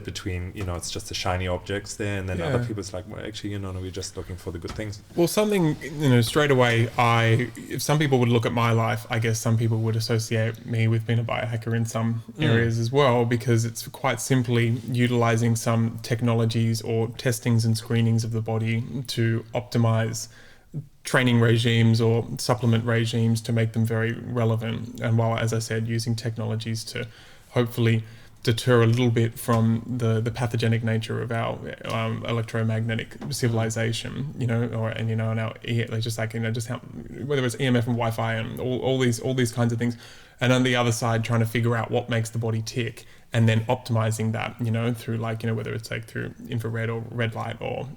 between, it's just the shiny objects there, and then other people's like, well, actually, no, we're just looking for the good things. Well, something, straight away, if some people would look at my life, I guess some people would associate me with being a biohacker in some areas as well, because it's quite simply utilizing some technologies or testings and screenings of the body to optimize training regimes or supplement regimes to make them very relevant. And while, as I said, using technologies to hopefully deter a little bit from the pathogenic nature of our electromagnetic civilization, and our just like just how, whether it's EMF and Wi-Fi and all these kinds of things, and on the other side trying to figure out what makes the body tick, and then optimizing that, through whether it's like through infrared or red light or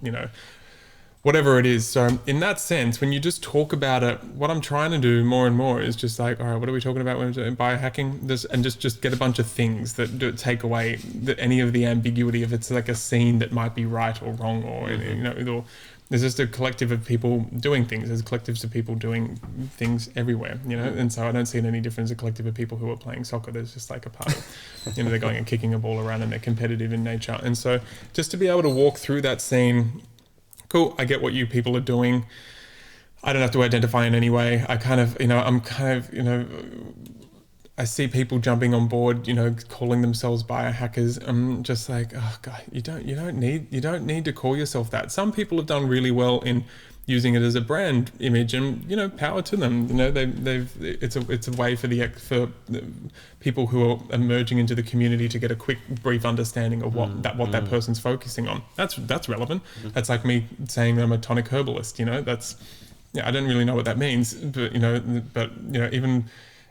whatever it is. So in that sense, when you just talk about it, what I'm trying to do more and more is just like, all right, what are we talking about when we're doing biohacking? And just get a bunch of things that take away any of the ambiguity if it's like a scene that might be right or wrong, or or there's just a collective of people doing things. There's collectives of people doing things everywhere, and so I don't see it any different as a collective of people who are playing soccer. There's just like a part of, they're going and kicking a ball around and they're competitive in nature. And so just to be able to walk through that scene, cool, I get what you people are doing. I don't have to identify in any way. I I see people jumping on board, calling themselves biohackers. I'm just like, oh God, you don't need to call yourself that. Some people have done really well in using it as a brand image, and power to them. It's a way for the people who are emerging into the community to get a quick, brief understanding of what that person's focusing on. That's relevant. That's like me saying I'm a tonic herbalist. That's I don't really know what that means, but even.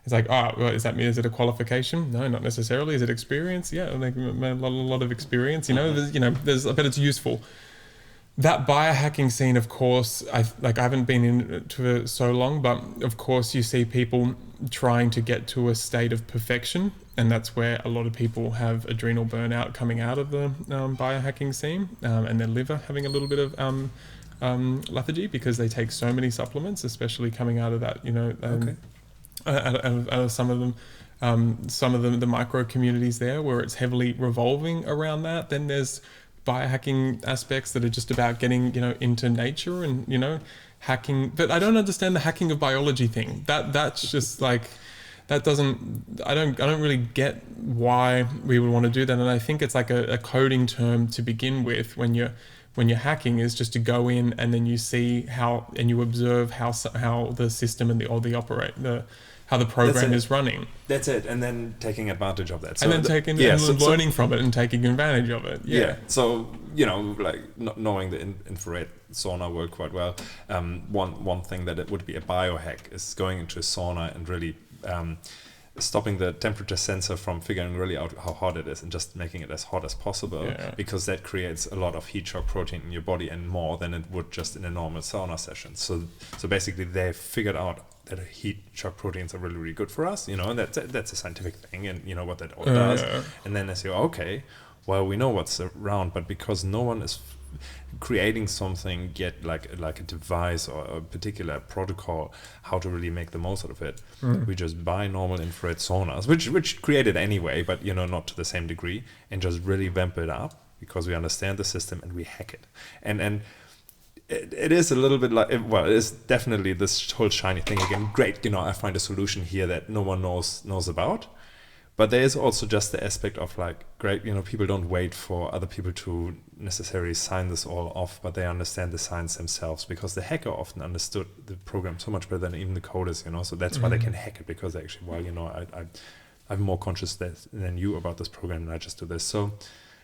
It's like, well, is it a qualification? No, not necessarily. Is it experience? Yeah, like a lot of experience. But it's useful. That biohacking scene, of course, I haven't been into it so long, but of course you see people trying to get to a state of perfection, and that's where a lot of people have adrenal burnout coming out of the biohacking scene, and their liver having a little bit of lethargy because they take so many supplements, especially coming out of that, out of some of them, the micro communities there where it's heavily revolving around that. Then there's biohacking aspects that are just about getting into nature and hacking, but I don't understand the hacking of biology thing. That's just like I don't really get why we would want to do that. And I think it's like a coding term to begin with when you're hacking, is just to go in and then you see how, and you observe how the system and how the program is running. That's it, and then taking advantage of that. So and then learning from it and taking advantage of it. Yeah. So knowing the infrared sauna world quite well, one thing that it would be a biohack is going into a sauna and really stopping the temperature sensor from figuring really out how hot it is and just making it as hot as possible, because that creates a lot of heat shock protein in your body, and more than it would just in a normal sauna session. So basically they've figured out that heat shock proteins are really, really good for us, and that's a scientific thing, and what that all does. And then I say, okay, well, we know what's around, but because no one is creating something yet, like a device or a particular protocol, how to really make the most out of it, we just buy normal infrared saunas, which create it anyway, but not to the same degree, and just really vamp it up because we understand the system and we hack it. And it is a little bit like, well, it is definitely this whole shiny thing again. Great, I find a solution here that no one knows about. But there is also just the aspect of like, great, people don't wait for other people to necessarily sign this all off, but they understand the science themselves, because the hacker often understood the program so much better than even the coders, so that's why they can hack it, because they actually, I'm more conscious than you about this program, and I just do this. So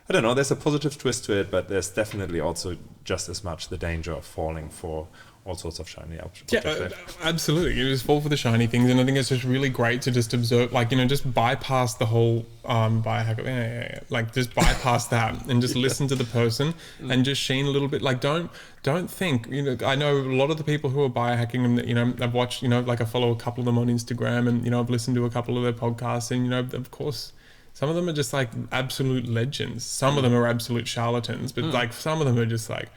I don't know, there's a positive twist to it, but there's definitely also just as much the danger of falling for all sorts of shiny objects. Yeah, absolutely. You just fall for the shiny things, and I think it's just really great to just observe, just bypass the whole biohacker. Like just bypass that and just listen to the person and just sheen a little bit. Like don't think. I know a lot of the people who are biohacking, and I've watched. Like I follow a couple of them on Instagram, and I've listened to a couple of their podcasts, and of course. Some of them are just like absolute legends. Some of them are absolute charlatans, but like some of them are just like,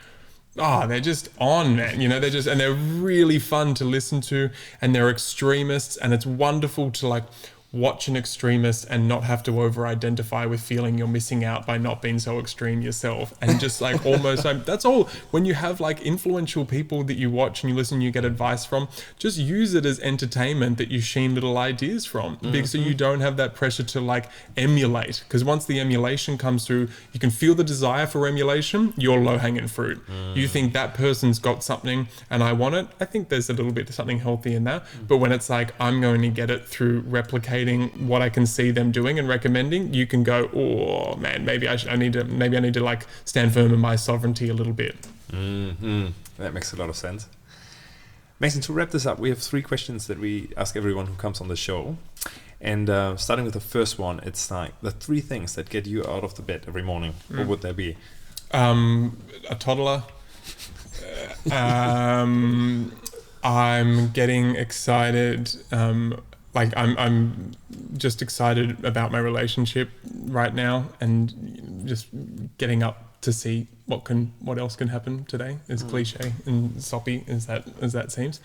they're just on, man. And they're really fun to listen to, and they're extremists, and it's wonderful to like watch an extremist and not have to over-identify with feeling you're missing out by not being so extreme yourself, and just like almost like that's all. When you have like influential people that you watch and you listen, you get advice from, just use it as entertainment that you sheen little ideas from, because so you don't have that pressure to like emulate, because once the emulation comes through, you can feel the desire for emulation, you're low-hanging fruit. You think that person's got something and I want it. I think there's a little bit of something healthy in that, but when it's like I'm going to get it through replicating what I can see them doing and recommending, you can go, oh man, maybe I need to like stand firm in my sovereignty a little bit. That makes a lot of sense. Mason, to wrap this up, we have 3 questions that we ask everyone who comes on the show. And starting with the first one, it's like the 3 things that get you out of the bed every morning. What would they be? A toddler. I'm getting excited. I'm just excited about my relationship right now, and just getting up to see what else can happen today, as cliche and soppy as that seems.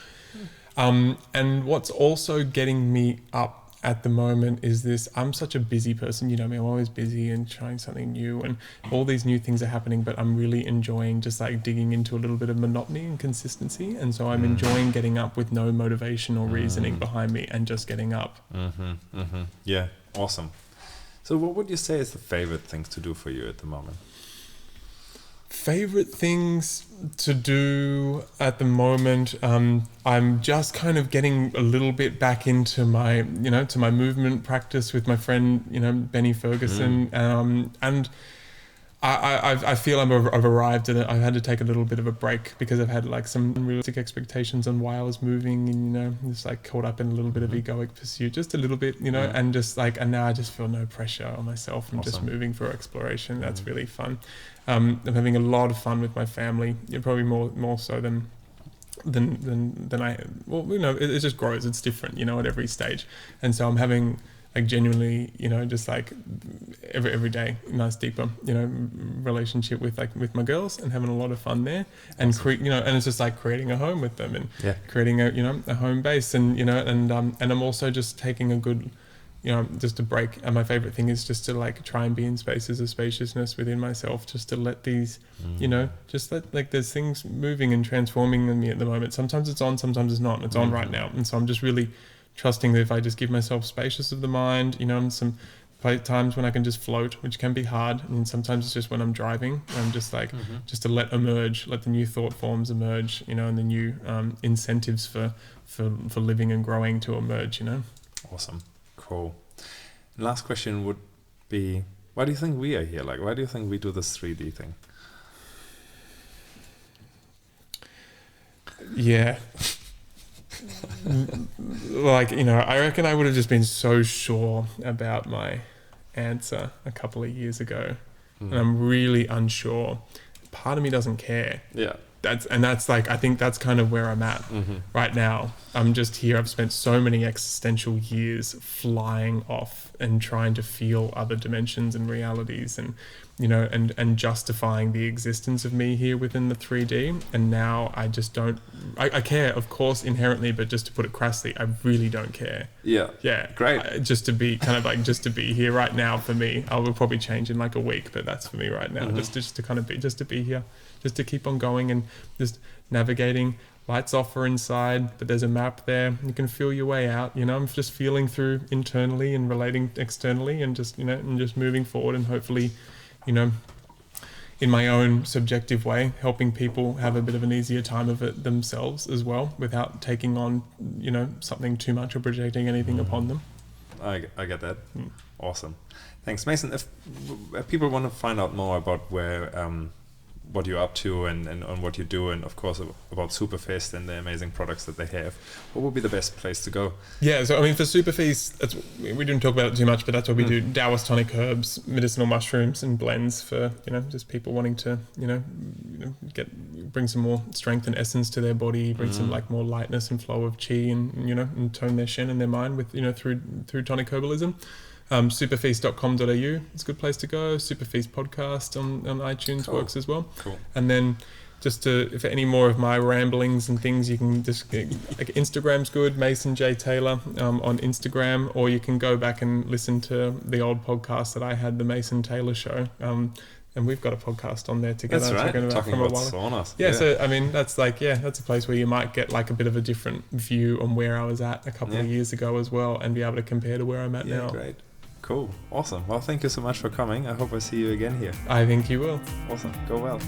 And what's also getting me up at the moment is this: I'm such a busy person, me, I'm always busy and trying something new, and all these new things are happening, but I'm really enjoying just like digging into a little bit of monotony and consistency. And so I'm enjoying getting up with no motivation or reasoning behind me, and just getting up. Yeah, awesome. So what would you say is the favorite things to do for you at the moment? Favorite things to do at the moment, I'm just kind of getting a little bit back into my, to my movement practice with my friend, Benny Ferguson, and I feel I've arrived at it. I've had to take a little bit of a break because I've had like some unrealistic expectations on why I was moving, and just like caught up in a little bit of egoic pursuit, just a little bit, and just like, and now I just feel no pressure on myself. I'm just moving for exploration. That's really fun. I'm having a lot of fun with my family. Probably more so than I. Well, it just grows. It's different, at every stage, and so I'm having like genuinely, just like every day, nice deeper, relationship with my girls, and having a lot of fun there, and and it's just like creating a home with them, and creating a home base, and and I'm also just taking a good, just a break. And my favorite thing is just to like try and be in spaces of spaciousness within myself, just to let these, just let like there's things moving and transforming in me at the moment. Sometimes it's on, sometimes it's not, and it's on right now, and so I'm just really trusting that if I just give myself spacious of the mind, and some times when I can just float, which can be hard, and sometimes it's just when I'm driving, I'm just like, just to let the new thought forms emerge, and the new incentives for living and growing to emerge, Awesome. Cool. Last question would be, why do you think we are here? Like, why do you think we do this 3D thing? Yeah. Like, I reckon I would have just been so sure about my answer a couple of years ago, and I'm really unsure. Part of me doesn't care. Yeah. That's like, I think that's kind of where I'm at right now. I'm just here. I've spent so many existential years flying off and trying to feel other dimensions and realities, and and justifying the existence of me here within the 3D. And now I just don't. I care, of course, inherently, but just to put it crassly, I really don't care. Yeah. Great. Just to be kind of like, just to be here right now for me. I will probably change in like a week, but that's for me right now. Just to kind of be, just to be here. just to keep on going and just navigating. Lights off or inside, but there's a map there. You can feel your way out. I'm just feeling through internally and relating externally, and just and just moving forward, and hopefully, in my own subjective way, helping people have a bit of an easier time of it themselves as well, without taking on something too much or projecting anything upon them. I get that. Awesome. Thanks, Mason. If people want to find out more about what you're up to and on what you do, and of course about Superfeast and the amazing products that they have, what would be the best place to go? Yeah, so for Superfeast, we didn't talk about it too much, but that's what we do. Taoist tonic herbs, medicinal mushrooms, and blends for just people wanting to bring some more strength and essence to their body, bring some more lightness and flow of chi, and tone their shen and their mind with through tonic herbalism. Superfeast.com.au is a good place to go. Superfeast podcast on iTunes works as well. Cool. And then just for any more of my ramblings and things, you can just Instagram's good, Mason J Taylor on Instagram, or you can go back and listen to the old podcast that I had, the Mason Taylor Show. And we've got a podcast on there together. That's right. Talking about saunas. Yeah, so that's that's a place where you might get a bit of a different view on where I was at a couple of years ago as well, and be able to compare to where I'm at now. Great. Cool. Awesome. Well, thank you so much for coming. I hope I see you again here. I think you will. Awesome. Go well.